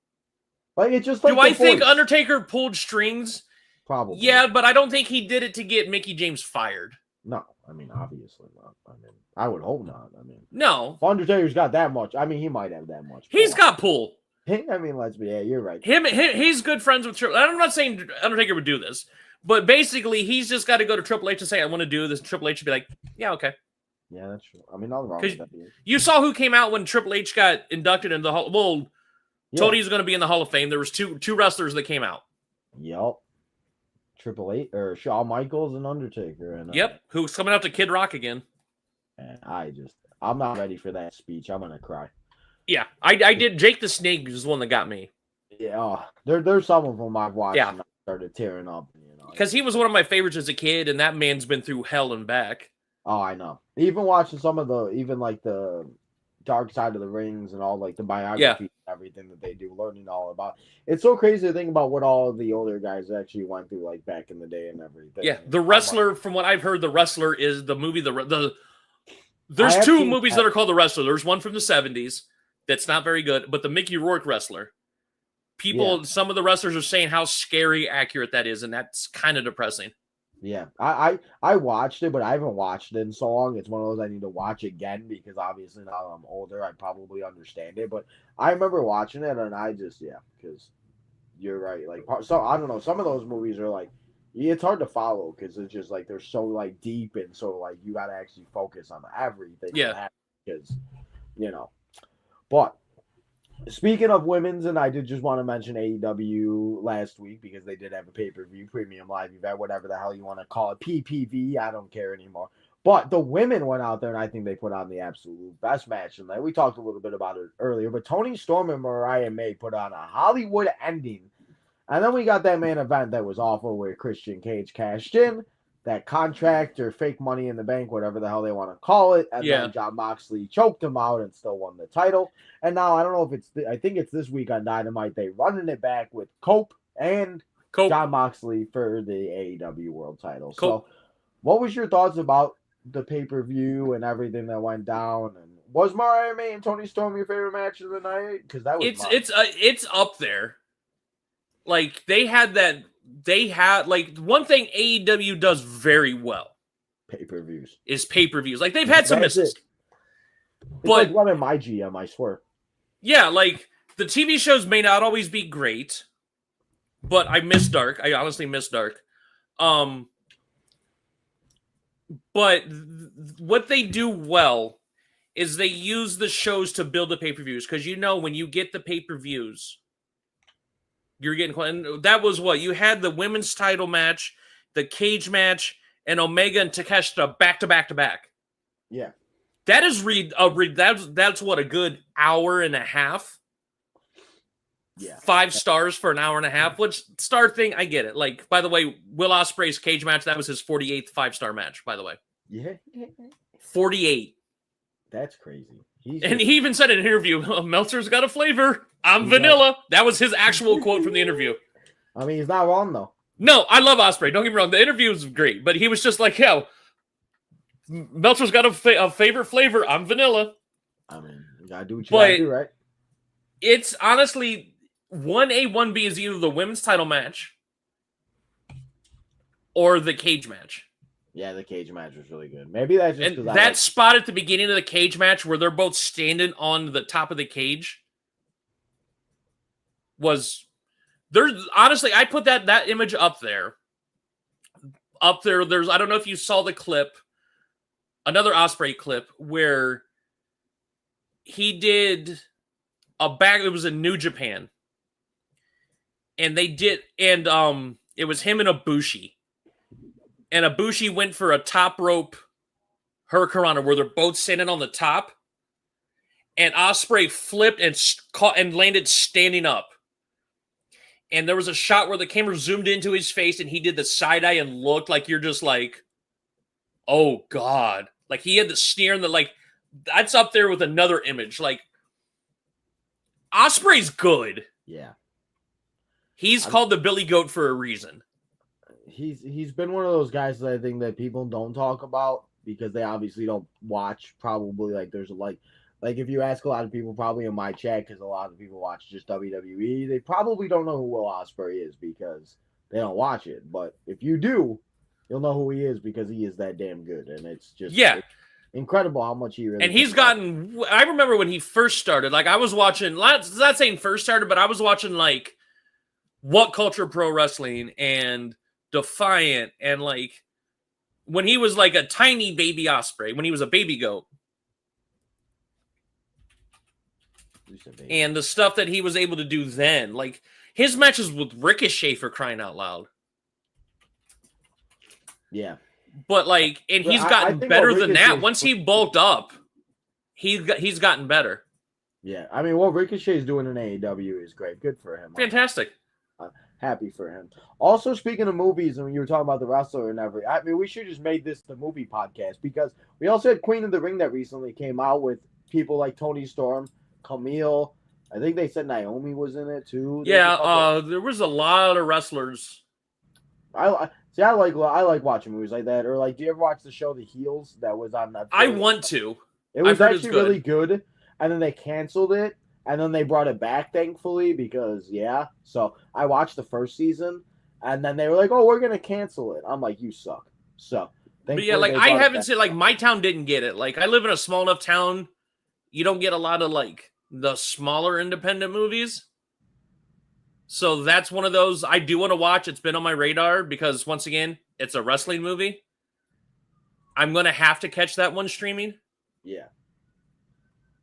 S1: it's just like.
S2: Do I think Undertaker pulled strings?
S1: Probably.
S2: Yeah, but I don't think he did it to get Mickie James fired.
S1: No, I mean, obviously not. I mean, I would hope not. I mean,
S2: no.
S1: Undertaker's got that much. I mean, he might have that much.
S2: He's got pull.
S1: I mean, let's be. Yeah, you're right.
S2: He's good friends with Triple. I'm not saying Undertaker would do this, but basically, he's just got to go to Triple H and say, "I want to do this." Triple H would be like, "Yeah, okay."
S1: Yeah, that's true. I mean, nothing wrong with that.
S2: You saw who came out when Triple H got inducted into the Hall. Well, Tony's going to be in the Hall of Fame. There was two wrestlers that came out.
S1: Yep. Triple H or Shawn Michaels and Undertaker. And
S2: who's coming out to Kid Rock again.
S1: And I'm not ready for that speech. I'm going to cry.
S2: Yeah, I did. Jake the Snake was the one that got me.
S1: Yeah, there's some of them I've watched and I started tearing up.
S2: Because he was one of my favorites as a kid, and that man's been through hell and back.
S1: Oh, I know. Even watching some of the Dark Side of the Rings and all like the biography and everything that they do, learning all about. It's so crazy to think about what all the older guys actually went through, like back in the day and everything.
S2: Yeah, The Wrestler. From what I've heard, The Wrestler is the movie. There's two movies that are called The Wrestler. There's one from the 70s that's not very good, but the Mickey Rourke Wrestler. Some of the wrestlers are saying how scary accurate that is, and that's kind of depressing.
S1: Yeah, I watched it, but I haven't watched it in so long. It's one of those I need to watch again because obviously now that I'm older, I probably understand it. But I remember watching it, and because you're right. Like, so I don't know, some of those movies are like, it's hard to follow because it's just like they're so like deep and so like you got to actually focus on everything.
S2: Yeah,
S1: because but. Speaking of women's, and I did just want to mention AEW last week because they did have a pay-per-view, premium live event, whatever the hell you want to call it, PPV, I don't care anymore. But the women went out there, and I think they put on the absolute best match. And we talked a little bit about it earlier, but Toni Storm and Mariah May put on a Hollywood ending. And then we got that main event that was awful where Christian Cage cashed in that contract or fake money in the bank, whatever the hell they want to call it. And then Jon Moxley choked him out and still won the title. And now I don't know if I think it's this week on Dynamite. They running it back with Cope and Jon Moxley for the AEW World title. So what was your thoughts about the pay-per-view and everything that went down? And was Mariah May and Toni Storm your favorite match of the night? Because that was
S2: it's up there. Like they had one thing AEW does very well.
S1: Pay-per-views.
S2: Like they've had some misses.
S1: But like one in my GM, I swear.
S2: Yeah, like the TV shows may not always be great, but I miss Dark. I honestly miss Dark. But what they do well is they use the shows to build the pay-per-views because when you get the pay-per-views, you're getting. And that was what you had: the women's title match, the cage match, and Omega and Takeshita back to back to back.
S1: Yeah.
S2: That is that's what a good hour and a half.
S1: Yeah.
S2: 5 stars for an hour and a half. Which star thing? I get it. Like, by the way, Will Ospreay's cage match, that was his 48th 5-star match, by the way.
S1: Yeah.
S2: 48.
S1: That's crazy.
S2: And he even said in an interview, Meltzer's got a flavor. I'm vanilla. That was his actual quote from the interview.
S1: I mean, he's not wrong though.
S2: No, I love Ospreay. Don't get me wrong. The interview was great, but he was just like, Meltzer's got a favorite flavor. I'm vanilla.
S1: I mean, you gotta do what you gotta do, right?
S2: It's honestly 1A, 1B is either the women's title match or the cage match.
S1: Yeah, the cage match was really good. Maybe that's just
S2: because that spot at the beginning of the cage match where they're both standing on the top of the cage was honestly, I put that image up there. There's I don't know if you saw the clip. Another Ospreay clip where he did it was in New Japan. And it was him and Ibushi. And Ibushi went for a top rope Hurricanrana where they're both standing on the top. And Ospreay flipped and caught and landed standing up. And there was a shot where the camera zoomed into his face and he did the side eye and looked like you're just like, oh God. Like he had the sneer and that's up there with another image. Like Ospreay's good.
S1: Yeah.
S2: He's called the Billy Goat for a reason.
S1: He's been one of those guys that I think that people don't talk about because they obviously don't watch. Probably like there's like if you ask a lot of people probably in my chat because a lot of people watch just WWE, they probably don't know who Will Ospreay is because they don't watch it. But if you do, you'll know who he is because he is that damn good, and it's just incredible how much he really.
S2: And he's gotten. I remember when he first started. Like I was watching. Not saying first started, but I was watching like What Culture Pro Wrestling and Defiant, and like when he was like a tiny baby Osprey, when he was a baby goat. And the stuff that he was able to do then, like his matches with Ricochet, for crying out loud.
S1: Yeah.
S2: But like, and he's gotten better than that. Once he bulked up, he's gotten better.
S1: Yeah. I mean, what Ricochet is doing in AEW is great. Good for him.
S2: Fantastic.
S1: Happy for him. Also, speaking of movies, and when you were talking about the wrestler and everything, I mean, we should just make this the movie podcast, because we also had Queen of the Ring that recently came out with people like Tony Storm, Camille. I think they said Naomi was in it too.
S2: Yeah, there was a lot of wrestlers.
S1: I like watching movies like that. Or like, do you ever watch the show The Heels that was on Netflix?
S2: I want to.
S1: It was actually really good, and then they canceled it, and then they brought it back, thankfully, because So I watched the first season, and then they were like, "Oh, we're gonna cancel it." I'm like, "You suck." So,
S2: but yeah, like I haven't seen, like my town didn't get it. Like I live in a small enough town, you don't get a lot of like the smaller independent movies. So that's one of those I do want to watch. It's been on my radar because once again, it's a wrestling movie. I'm gonna have to catch that one streaming.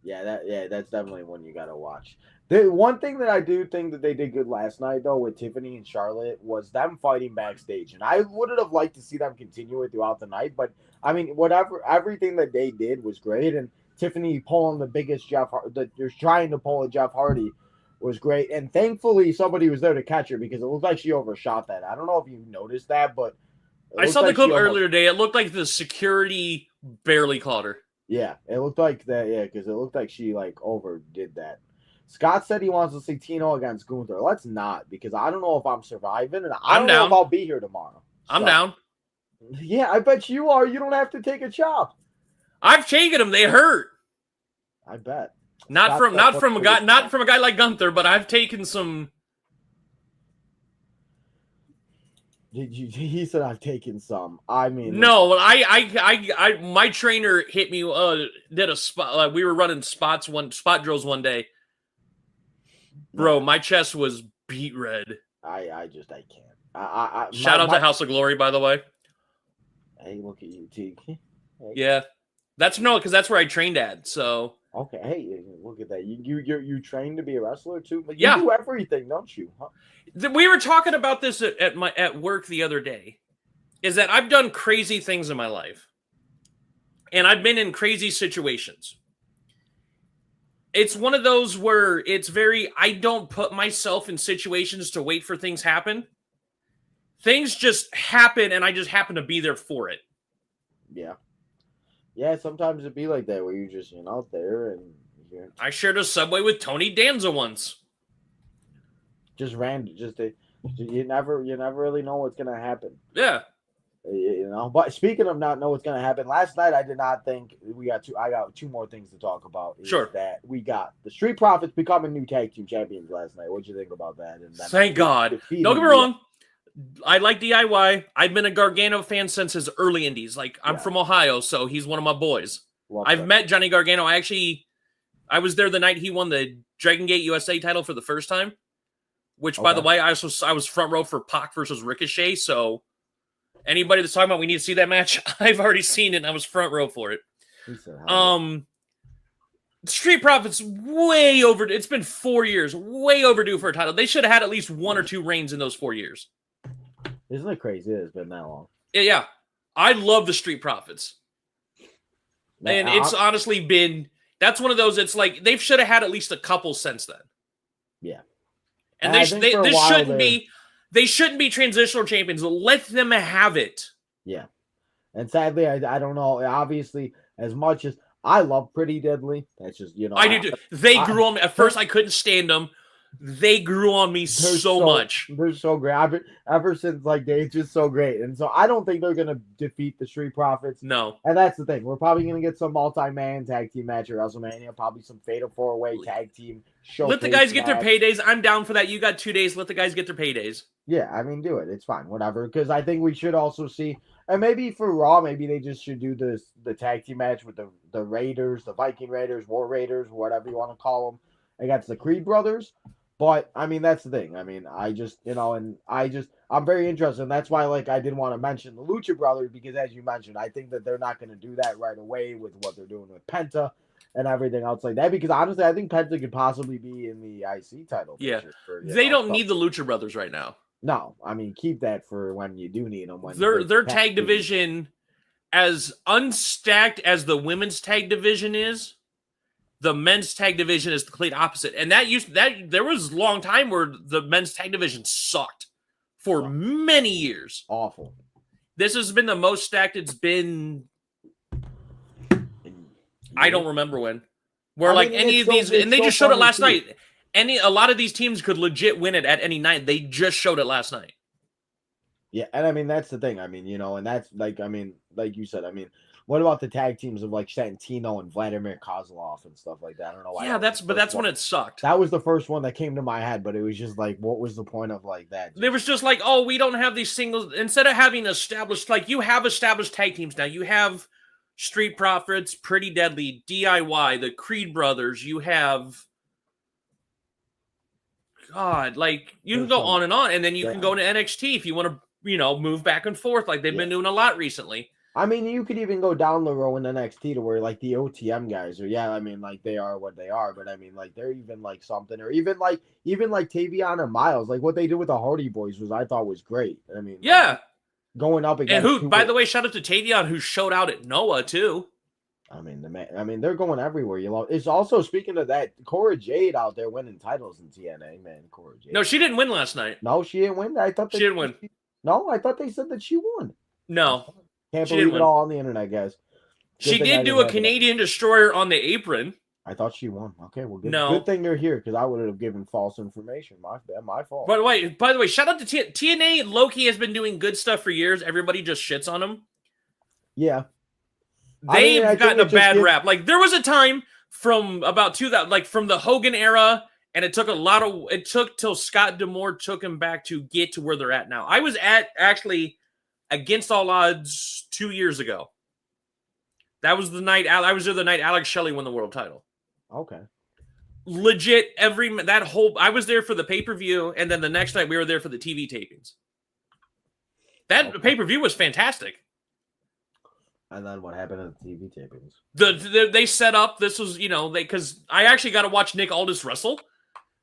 S1: That's definitely one you gotta watch. The one thing that I do think that they did good last night, though, with Tiffany and Charlotte, was them fighting backstage, and I would have liked to see them continue it throughout the night. But I mean, everything that they did was great, and Tiffany pulling the biggest trying to pull a Jeff Hardy was great, and thankfully somebody was there to catch her, because it looked like she overshot that. I don't know if you noticed that, but
S2: I saw the clip earlier today. It looked like the security barely caught her.
S1: Yeah, it looked like that. Yeah, because it looked like she like overdid that. Scott said he wants to see Tino against Gunther. Let's not, because I don't know if I'm surviving, and I don't know if I'll be here tomorrow.
S2: I'm down.
S1: Yeah, I bet you are. You don't have to take a chop.
S2: I've taken them. They hurt.
S1: I bet.
S2: Not from a guy like Gunther, but I've taken some.
S1: He said I've taken some. I mean,
S2: no, I my trainer hit me. Did a spot. We were running spot drills one day. Bro, my chest was beat red.
S1: I can't.
S2: Shout out to House of Glory, by the way.
S1: Hey, look at you, Teague. Hey.
S2: Yeah, because that's where I trained at. So
S1: okay, hey, look at that. You trained to be a wrestler too. But
S2: you
S1: do everything, don't you? Huh?
S2: We were talking about this at work the other day. Is that I've done crazy things in my life, and I've been in crazy situations. It's one of those where I don't put myself in situations to wait for things happen. Things just happen, and I just happen to be there for it.
S1: Yeah. Yeah, sometimes it'd be like that, where you're just, out there, and
S2: I shared a Subway with Tony Danza once.
S1: Just random, you never really know what's gonna happen.
S2: Yeah.
S1: But speaking of not know what's going to happen, last night I did not think I got two more things to talk about.
S2: Sure.
S1: That we got the Street Profits becoming new tag team champions last night. What'd you think about that? And
S2: thank God. Don't get me wrong. I like DIY. I've been a Gargano fan since his early indies. Like, I'm from Ohio, so he's one of my boys. I've met Johnny Gargano. I was there the night he won the Dragon Gate USA title for the first time, which, by the way, I was front row for Pac versus Ricochet, so anybody that's talking about we need to see that match, I've already seen it, and I was front row for it. Street Profits way overdue. It's been 4 years, way overdue for a title. They should have had at least 1 or 2 reigns in those 4 years.
S1: Isn't it crazy? It's been that long.
S2: Yeah. I love the Street Profits. And it's honestly been, that's one of those, it's like, they should have had at least a couple since then.
S1: Yeah.
S2: And they shouldn't be transitional champions. Let them have it.
S1: Yeah. And sadly, I don't know. Obviously, as much as I love Pretty Deadly, that's just,
S2: I do too. They grew on me. At first, I couldn't stand them. they grew on me so much.
S1: They're so great. Ever since like they're just so great, and so I don't think they're gonna defeat the Street Profits.
S2: No,
S1: and that's the thing. We're probably gonna get some multi-man tag team match at WrestleMania. Probably some fatal 4-way tag team show.
S2: let the guys get their paydays. I'm down for that. You got 2 days. Let the guys get their paydays.
S1: Yeah, I mean, do it. It's fine, whatever. Because I think we should also see, and maybe for Raw, maybe they just should do the tag team match with the Raiders, the Viking Raiders, War Raiders, whatever you want to call them, against the Creed brothers. But I mean, that's the thing. I mean, I just I'm very interested. And that's why, like, I didn't want to mention the Lucha Brothers because, as you mentioned, I think that they're not going to do that right away with what they're doing with Penta and everything else like that. Because honestly, I think Penta could possibly be in the IC title.
S2: Yeah,
S1: for,
S2: they don't need the Lucha Brothers right now.
S1: No, I mean, keep that for when you do need them. When
S2: their tag division, as unstacked as the women's tag division is, the men's tag division is the complete opposite. And there was a long time where the men's tag division sucked for many years.
S1: Awful.
S2: This has been the most stacked it's been. I don't remember when. Where any of these, and they just showed it last night. A lot of these teams could legit win it at any night. They just showed it last night.
S1: Yeah, and I mean that's the thing. I mean, and that's like you said. I mean, what about the tag teams of like Santino and Vladimir Kozlov and stuff like that? I don't know why.
S2: Yeah, that's when it sucked.
S1: That was the first one that came to my head, but it was just like, what was the point of like that?
S2: There was just like, oh, we don't have these singles. Instead of having established, like you have established tag teams now. You have Street Profits, Pretty Deadly, DIY, the Creed Brothers. You have. God, like you can go on, and then you can go to NXT if you want to, move back and forth like they've been doing a lot recently.
S1: I mean, you could even go down the row in NXT to where like the OTM guys are, I mean, like they are what they are, but I mean, like they're even like something, or even like Tavion and Miles, like what they did with the Hardy Boys I thought was great. I mean,
S2: yeah,
S1: going up against
S2: and by the way, shout out to Tavion who showed out at Noah too.
S1: I mean, they're going everywhere. It's also, speaking of that, Cora Jade out there winning titles in TNA, man. Cora Jade.
S2: No, she didn't win last night.
S1: No, she didn't win. I thought
S2: she didn't win.
S1: No, I thought they said that she won.
S2: No,
S1: can't believe it all on the internet, guys.
S2: She did do a Canadian Destroyer on the apron.
S1: I thought she won. Okay, well,
S2: good
S1: thing they're here because I would have given false information. My fault.
S2: By the way, shout out to TNA. Loki has been doing good stuff for years. Everybody just shits on him.
S1: Yeah.
S2: They've gotten a bad rap. Like there was a time from about 2000, like from the Hogan era, and it took till Scott D'Amore took him back to get to where they're at now. I was actually against all odds 2 years ago. That was the night I was there the night Alex Shelley won the world title.
S1: Okay.
S2: Legit I was there for the pay-per-view, and then the next night we were there for the TV tapings. That pay-per-view was fantastic.
S1: And then what happened at the TV tapings?
S2: They set up, this was, because I actually got to watch Nick Aldis wrestle.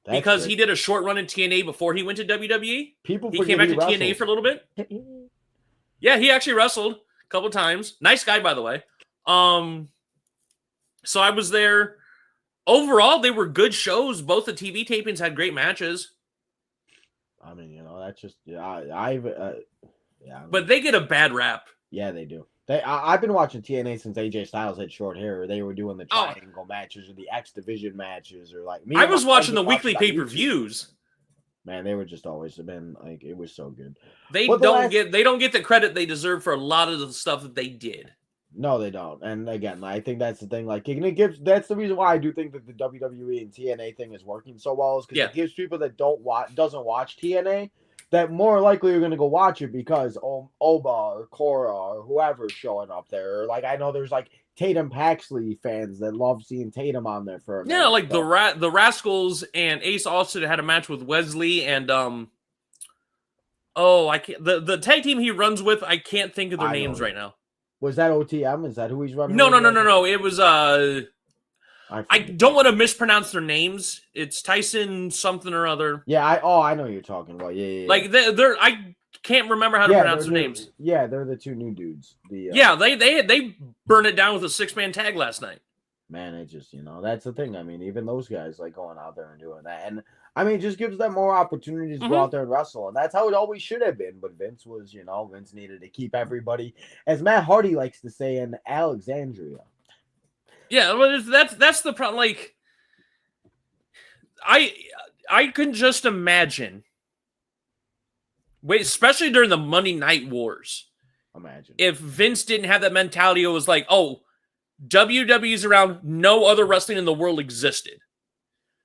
S2: Because he did a short run in TNA before he went to WWE. He came back to TNA for a little bit. Yeah, he actually wrestled a couple times. Nice guy, by the way. So I was there. Overall, they were good shows. Both the TV tapings had great matches.
S1: I mean, that's just
S2: But they get a bad rap.
S1: Yeah, they do. I've been watching TNA since AJ Styles had short hair. Or they were doing the triangle matches or the X Division matches, or like
S2: I was watching the weekly pay-per-views.
S1: Man, they were just always been like, it was so good.
S2: They don't get the credit they deserve for a lot of the stuff that they did.
S1: No, they don't. And again, I think that's the thing. Like, that's the reason why I do think that the WWE and TNA thing is working so well, is because it gives people that doesn't watch TNA that more likely are going to go watch it because Oba or Cora or whoever's showing up there. Or like, I know there's like Tatum Paxley fans that love seeing Tatum on there for a minute.
S2: Yeah, like the Rascals and Ace Austin had a match with Wesley and I can't, the tag team he runs with, I can't think of their names right now.
S1: Was that OTM? Is that who he's running?
S2: No. It was I don't want to mispronounce their names. It's Tyson something or other.
S1: Yeah, I know who you're talking about. Yeah.
S2: Like they're I can't remember how to pronounce their names.
S1: Yeah, they're the two new dudes.
S2: They burned it down with a 6-man tag last night.
S1: Man, it just, that's the thing. I mean, even those guys like going out there and doing that. And I mean, it just gives them more opportunities to go out there and wrestle. And that's how it always should have been. But Vince was, Vince needed to keep everybody, as Matt Hardy likes to say, in Alexandria. Yeah,
S2: well, that's the problem. Like, I I can just imagine. Wait, especially during the Monday Night Wars.
S1: Imagine
S2: if Vince didn't have that mentality, it was like, oh, WWE's around, no other wrestling in the world existed.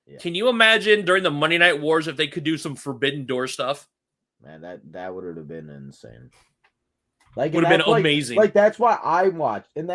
S2: Yeah. Can you imagine during the Monday Night Wars if they could do some Forbidden Door stuff?
S1: Man, that would have been insane. Like,
S2: would have been amazing.
S1: Like that's why I watched, and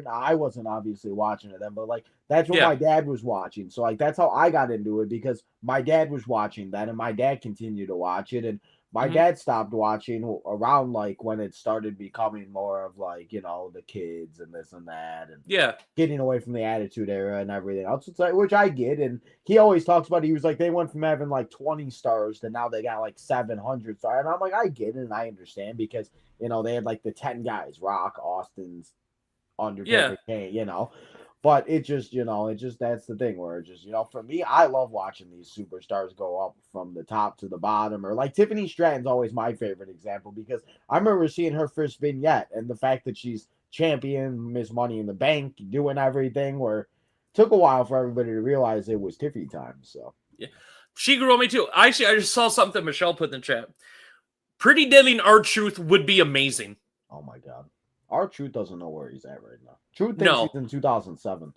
S1: I wasn't obviously watching it then, but like that's what my dad was watching. So like that's how I got into it, because my dad was watching that, and my dad continued to watch it, and my dad stopped watching around like when it started becoming more of like, you know, the kids and this and that, and getting away from the Attitude Era and everything else. It's like, which I get, and he always talks about. He was like, they went from having like 20 stars to now they got like 700 stars, and I'm like, I get it and I understand, because you know they had like the 10 guys, Rock, Austin's, Undertaker, Kane, you know. But it just, you know, that's the thing where it just, you know, for me, I love watching these superstars go up from the top to the bottom. Or like Tiffany Stratton's always my favorite example, because I remember seeing her first vignette and the fact that she's champion, Miss Money in the Bank, doing everything, where it took a while for everybody to realize it was Tiffany time. So
S2: yeah, she grew on me too. Actually, I just saw something Michelle put in the chat. Pretty Deadly and R-Truth would be amazing.
S1: Oh my God. R-Truth doesn't know where he's at right now. Truth thinks he's in 2007.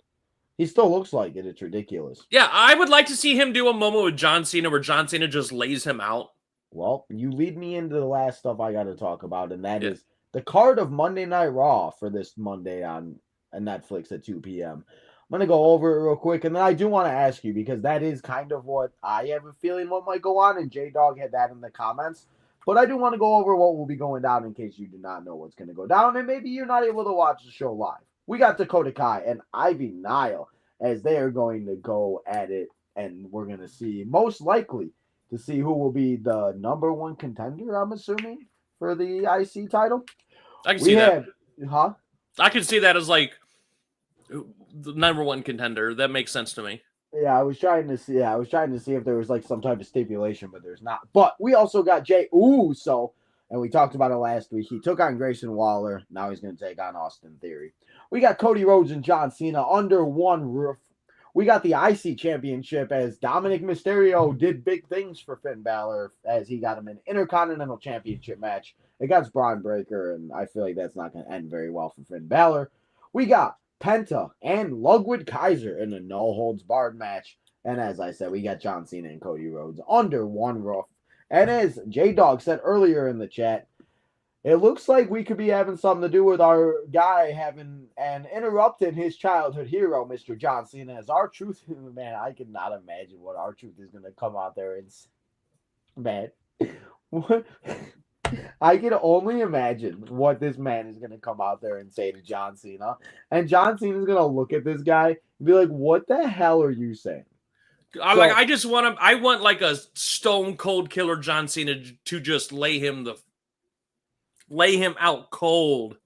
S1: He still looks like it. It's ridiculous.
S2: Yeah, I would like to see him do a moment with John Cena where John Cena just lays him out.
S1: Well, you lead me into the last stuff I got to talk about, and that is the card of Monday Night Raw for this Monday on Netflix at 2 p.m. I'm going to go over it real quick, and then I do want to ask you, because that is kind of what I have a feeling what might go on, and J-Dog had that in the comments. But I do want to go over what will be going down in case you do not know what's going to go down, and maybe you're not able to watch the show live. We got Dakota Kai and Ivy Nile as they are going to go at it, and we're going to see, most likely, to see who will be the number one contender, I'm assuming, for the IC title.
S2: I can see that. Huh? I can see that as, like, the number one contender. That makes sense to me.
S1: Yeah, I was trying to see if there was like some type of stipulation, but there's not. But we also got Jey Uso, and we talked about it last week. He took on Grayson Waller. Now he's going to take on Austin Theory. We got Cody Rhodes and John Cena under one roof. We got the IC Championship as Dominic Mysterio did big things for Finn Balor as he got him an Intercontinental Championship match against Braun Breaker, and I feel like that's not going to end very well for Finn Balor. We got Penta and Ludwig Kaiser in a no-holds-barred match. And as I said, we got John Cena and Cody Rhodes under one roof. And as J-Dog said earlier in the chat, it looks like we could be having something to do with our guy having and interrupting his childhood hero, Mr. John Cena, as R-Truth. Man, I cannot imagine what R-Truth is going to come out there and... Man, what... I can only imagine what this man is going to come out there and say to John Cena. And John Cena is going to look at this guy and be like, what the hell are you saying?
S2: I just want him. I want like a stone cold killer John Cena to just lay him out cold.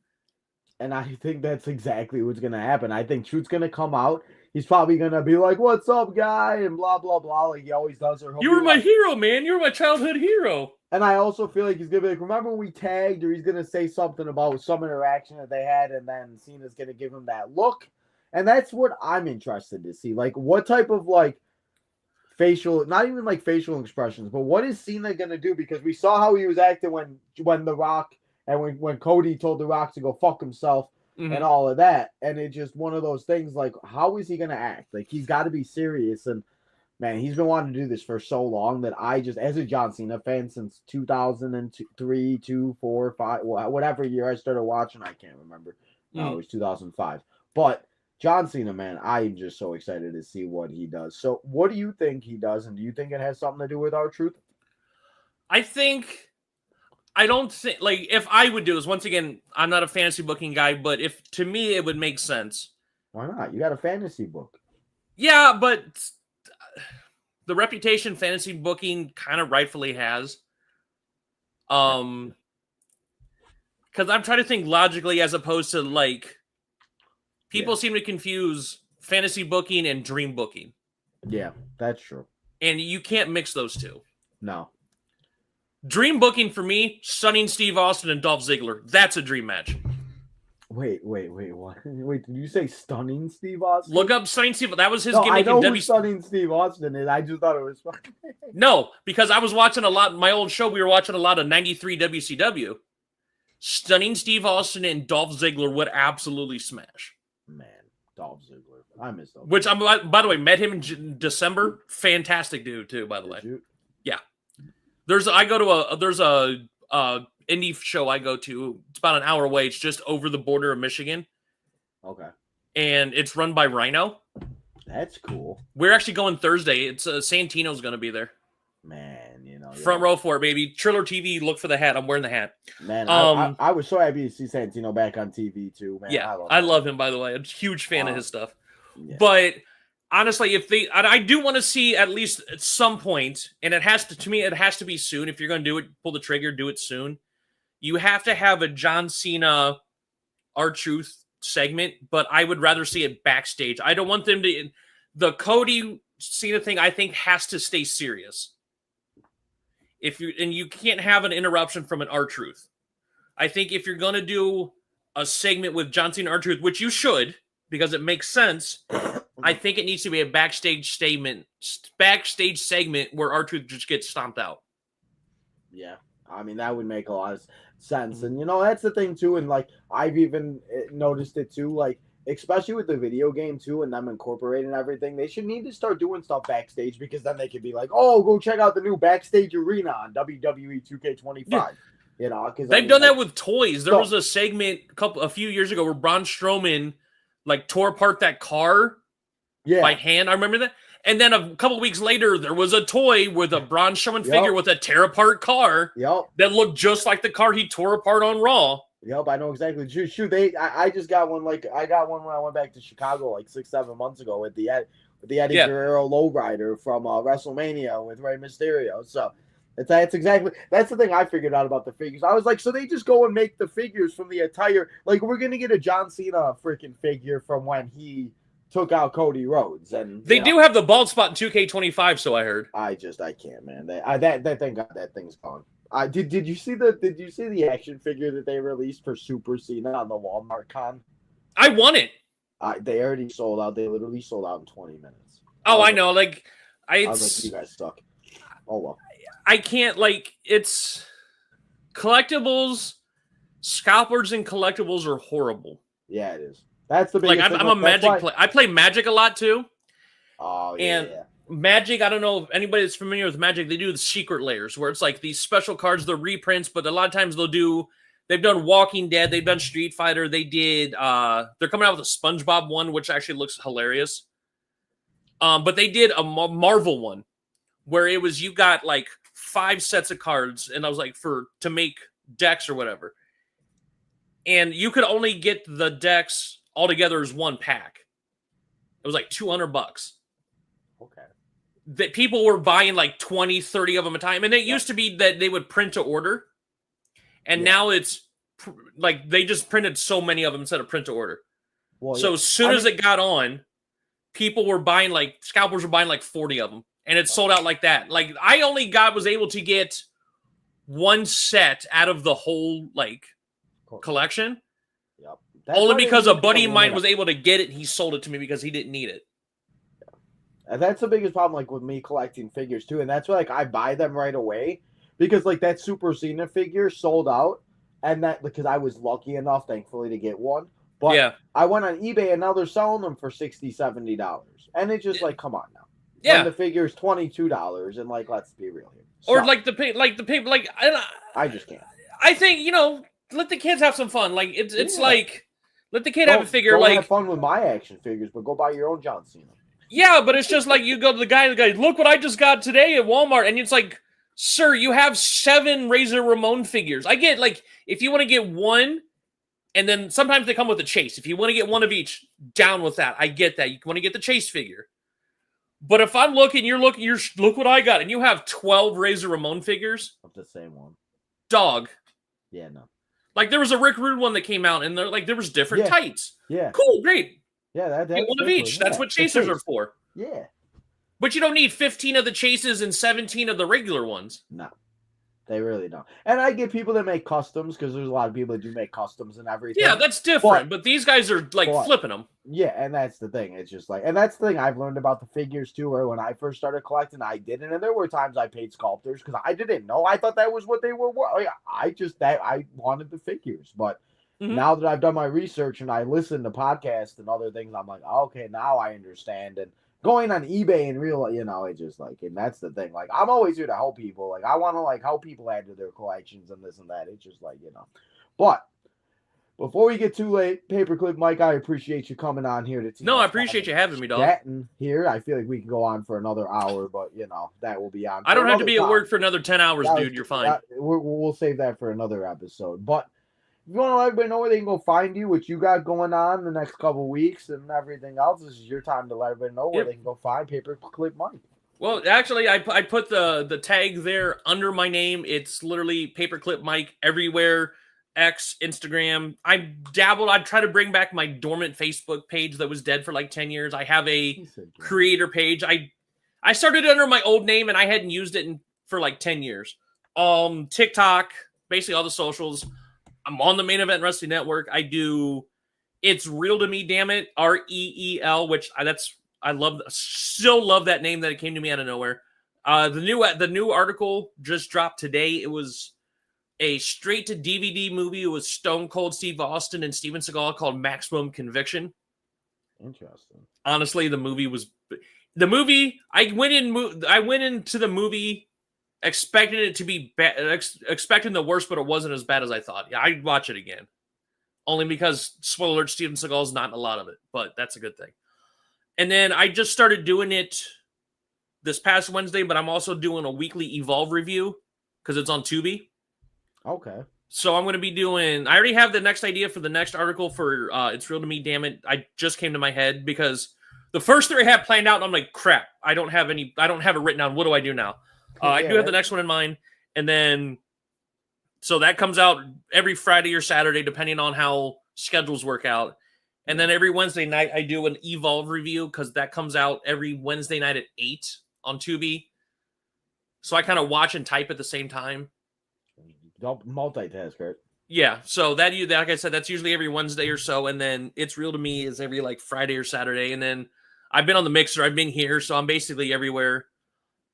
S1: And I think that's exactly what's going to happen. I think Truth's going to come out. He's probably going to be like, what's up, guy? And blah, blah, blah, like he always does.
S2: You were my hero, man. You were my childhood hero.
S1: And I also feel like he's going to be like, remember when we tagged? Or he's going to say something about some interaction that they had, and then Cena's going to give him that look. And that's what I'm interested to see. Like, what type of, like, facial, not even, like, facial expressions, but what is Cena going to do? Because we saw how he was acting when The Rock, and when Cody told The Rock to go fuck himself. And all of that, and it's just one of those things. Like, how is he gonna act? Like, he's got to be serious. And man, he's been wanting to do this for so long that I just, as a John Cena fan since 2003, 2, 4, 5, whatever year I started watching, I can't remember. No, it was 2005. But John Cena, man, I'm just so excited to see what he does. So, what do you think he does, and do you think it has something to do with R-Truth?
S2: I don't think, like, if I would do this, once again, I'm not a fantasy booking guy, but if, to me, it would make sense.
S1: Why not? You got a fantasy book.
S2: Yeah, but the reputation fantasy booking kind of rightfully has. Because I'm trying to think logically as opposed to, like, people seem to confuse fantasy booking and dream booking.
S1: Yeah, that's true.
S2: And you can't mix those two.
S1: No.
S2: Dream booking for me, Stunning Steve Austin and Dolph Ziggler. That's a dream match.
S1: Wait, what? Wait, did you say Stunning Steve Austin?
S2: Look up Stunning Steve. That was his
S1: No, I
S2: gimmick
S1: know
S2: in
S1: who Stunning Steve Austin is. I just thought it was funny.
S2: No, because I was watching a lot. My old show, we were watching a lot of '93 WCW. Stunning Steve Austin and Dolph Ziggler would absolutely smash.
S1: Man, Dolph Ziggler. I miss Dolph.
S2: Which I'm, by the way, met him in December. Fantastic dude too. By the way, yeah. There's a indie show I go to. It's about an hour away. It's just over the border of Michigan.
S1: Okay.
S2: And it's run by Rhino.
S1: That's cool.
S2: We're actually going Thursday. It's Santino's going to be there.
S1: Man, you know,
S2: front row for it, baby. Triller TV. Look for the hat. I'm wearing the hat.
S1: Man, I was so happy to see Santino back on TV too. Man,
S2: yeah, I love him. By the way, I'm a huge fan of his stuff.
S1: Yeah.
S2: But honestly, I do want to see at least at some point, and it has to me, it has to be soon. If you're going to do it, pull the trigger, do it soon. You have to have a John Cena, R-Truth segment, but I would rather see it backstage. I don't want them to. The Cody Cena thing, I think, has to stay serious. You can't have an interruption from an R-Truth. I think if you're going to do a segment with John Cena R-Truth, which you should, because it makes sense, I think it needs to be a backstage segment where R-Truth just gets stomped out.
S1: Yeah. I mean, that would make a lot of sense. And, you know, that's the thing, too. And, like, I've even noticed it, too. Like, especially with the video game, too, and them incorporating everything, they should need to start doing stuff backstage because then they could be like, oh, go check out the new backstage arena on WWE 2K25. Yeah. You know, because
S2: they've done that with toys. There was a segment a few years ago where Braun Strowman, like, tore apart that car by hand. I remember that. And then a couple weeks later, there was a toy with a Braun Strowman figure with a tear-apart car that looked just like the car he tore apart on Raw.
S1: Yep, I know exactly. Shoot, I just got one. Like, I got one when I went back to Chicago like 6-7 months ago with the Eddie Guerrero lowrider from WrestleMania with Rey Mysterio. So that's the thing I figured out about the figures. I was like, so they just go and make the figures from the entire. Like, we're gonna get a John Cena freaking figure from when he took out Cody Rhodes, and
S2: they do have the bald spot in 2K25. So I heard.
S1: I can't, man. Thank God that thing's gone. Did you see the action figure that they released for Super Cena on the Walmart con?
S2: I want it.
S1: They already sold out. They literally sold out in 20 minutes.
S2: I know. Like,
S1: I was like, you guys suck. Oh well.
S2: I can't, like, it's collectibles, scalpers and collectibles are horrible.
S1: Yeah, it is. That's the biggest
S2: thing. I'm a Magic player. I play Magic a lot too.
S1: Oh yeah.
S2: And Magic, I don't know if anybody that's familiar with Magic, they do the secret layers where it's like these special cards, they're reprints, but a lot of times they've done Walking Dead, they've done Street Fighter, they did they're coming out with a SpongeBob one, which actually looks hilarious. But they did a Marvel one where it was, you got like 5 sets of cards, and I was like, to make decks or whatever. And you could only get the decks all together as one pack. It was like $200.
S1: Okay.
S2: That people were buying like 20, 30 of them a time. And it used to be that they would print to order. And now it's like they just printed so many of them instead of print to order. Well, so as soon as it got on, people were buying scalpers were buying like 40 of them. And it sold out like that. Like I only was able to get one set out of the whole collection.
S1: Yep.
S2: Only because a buddy of mine was able to get it. And he sold it to me because he didn't need it.
S1: And that's the biggest problem, like, with me collecting figures, too. And that's why, like, I buy them right away. Because, like, that Super Cena figure sold out. And that, because I was lucky enough, thankfully, to get one. But I went on eBay, and now they're selling them for $60, $70. And it's just like, come on now. Yeah. When the figure is $22, and, like, let's be real here. So,
S2: or, like, the paper,
S1: I just can't.
S2: I think, let the kids have some fun. Like, it's like, let the kid have a figure. Don't
S1: have fun with my action figures, but go buy your own John Cena.
S2: Yeah, but it's just like you go to the guy, look what I just got today at Walmart. And it's like, sir, you have 7 Razor Ramon figures. I get, like, if you want to get one, and then sometimes they come with a chase. If you want to get one of each, down with that. I get that. You want to get the chase figure. But if I'm looking, look what I got, and you have 12 Razor Ramon figures.
S1: Of the same one.
S2: Dog.
S1: Yeah, no.
S2: Like, there was a Rick Rude one that came out, and there was different tights.
S1: Yeah.
S2: Cool, great.
S1: Yeah, that's
S2: one of each. That's what chasers are for.
S1: Yeah.
S2: But you don't need 15 of the chases and 17 of the regular ones.
S1: No. They really don't. And I get people that make customs because there's a lot of people that do make customs and
S2: Yeah,
S1: everything.
S2: that's different. But these guys are like
S1: But
S2: flipping them.
S1: yeah, and that's the thing. It's just like, and that's the thing I've learned about the figures too. Where when I first started collecting, I didn't, and there were times I paid sculptors because I didn't know. I thought that was what they were. I wanted the figures, but
S2: Mhm.
S1: now that I've done my research and I listen to podcasts and other things, I'm like, okay, now I understand. And going on eBay and real, it's just like, and that's the thing. Like, I'm always here to help people. Like, I want to like help people add to their collections and this and that. It's just like, but before we get too late, Paperclip Mike, I appreciate you coming on here to
S2: No, I
S1: Tino's Time
S2: appreciate
S1: and
S2: you having me, dog.
S1: chatting here. I feel like we can go on for another hour, but that will be on
S2: I
S1: for
S2: don't have to
S1: another
S2: be at
S1: time.
S2: work for another 10 hours, dude. You're fine.
S1: We'll save that for another episode. But if you want to let everybody know where they can go find you, what you got going on the next couple weeks and everything else, this is your time to let everybody know where
S2: Yep.
S1: they can go find Paperclip Mike.
S2: Well, actually, I put the tag there under my name. It's literally Paperclip Mike everywhere. X, Instagram. I dabbled. I try to bring back my dormant Facebook page that was dead for like 10 years. I have a creator page. I started under my old name and I hadn't used it for like 10 years. TikTok, basically all the socials. I'm on the Main Event Wrestling Network. I do It's Real to Me, damn it. REEL, which I love, still love that name that it came to me out of nowhere. The new article just dropped today. It was a straight to DVD movie. It was Stone Cold Steve Austin and Steven Seagal called Maximum Conviction.
S1: Interesting.
S2: Honestly, the movie. I went into the movie expecting it to be expecting the worst, but it wasn't as bad as I thought. Yeah, I'd watch it again. Only because, spoiler alert, Steven Seagal's not in a lot of it, but that's a good thing. And then I just started doing it this past Wednesday, but I'm also doing a weekly Evolve review because it's on Tubi.
S1: Okay.
S2: So I'm going to be doing, I already have the next idea for the next article for It's Real to Me, damn it. I just came to my head because the first three I had planned out, and I'm like, crap, I don't have it written down. What do I do now? I do have the next one in mind. And then, so that comes out every Friday or Saturday, depending on how schedules work out. And then every Wednesday night, I do an Evolve review because that comes out every Wednesday night at 8 on Tubi. So I kind of watch and type at the same time.
S1: Don't multitask, right?
S2: Yeah, so that like I said, that's usually every Wednesday or so, and then It's Real to Me is every like Friday or Saturday, and then I've been on the Mixer, I've been here, so I'm basically everywhere.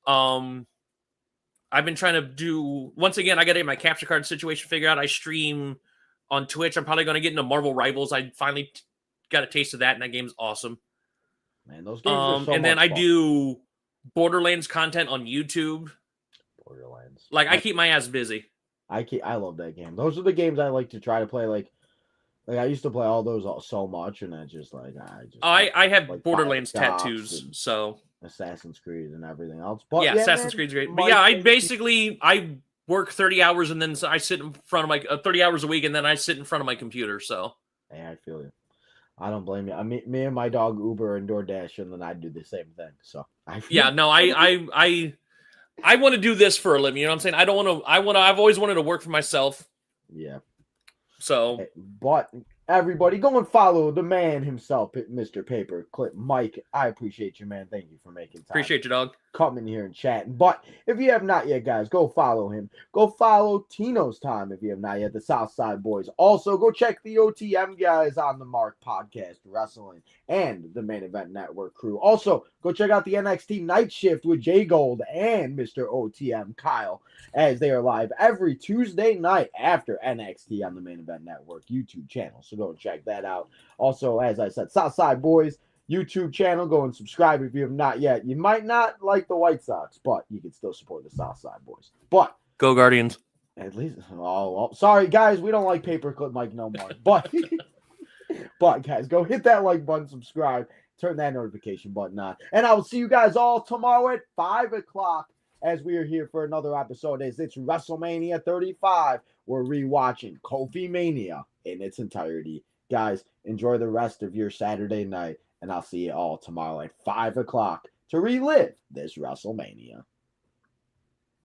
S2: I've been trying to do, once again, I got to get my capture card situation figured out. I stream on Twitch. I'm probably going to get into Marvel Rivals. I finally got a taste of that, and that game's awesome.
S1: Man, those games are so
S2: and then
S1: much
S2: I
S1: fun.
S2: do Borderlands content on YouTube.
S1: Borderlands.
S2: Like, I keep my ass busy.
S1: I love that game. Those are the games I like to try to play. Like I used to play all those so much, and it's just like
S2: I have
S1: like
S2: Borderlands tattoos, so
S1: Assassin's Creed and everything else. But
S2: yeah, Assassin's Creed's great. But yeah, I work 30 hours and then I sit in front of my 30 hours a week, and then I sit in front of my computer. So
S1: hey, I feel you. I don't blame you. me and my dog Uber and DoorDash, and then I do the same thing. So
S2: I want to do this for a living. You know what I'm saying? I've always wanted to work for myself.
S1: Yeah.
S2: So,
S1: but everybody, go and follow the man himself, Mr. Paperclip Mike. I appreciate you, man. Thank you for making time.
S2: Appreciate you, dog.
S1: Coming here and chatting. But if you have not yet, guys, go follow him. Go follow Tino's Time if you have not yet, the Southside Boys. Also, go check the OTM guys on the Mark Podcast Wrestling and the Main Event Network crew. Also, go check out the NXT Night Shift with Jay Gold and Mr. OTM Kyle, as they are live every Tuesday night after NXT on the Main Event Network YouTube channel. So go and check that out. Also, as I said, Southside Boys YouTube channel. Go and subscribe if you have not yet. You might not like the White Sox, but you can still support the Southside Boys. But
S2: go Guardians.
S1: At least, well, sorry guys, we don't like Paperclip Mike no more. But guys, go hit that like button, subscribe, turn that notification button on, and I will see you guys all tomorrow at 5:00 as we are here for another episode. As it's WrestleMania 35, we're rewatching Kofi Mania in its entirety. Guys, enjoy the rest of your Saturday night. And I'll see you all tomorrow at 5:00 to relive this WrestleMania.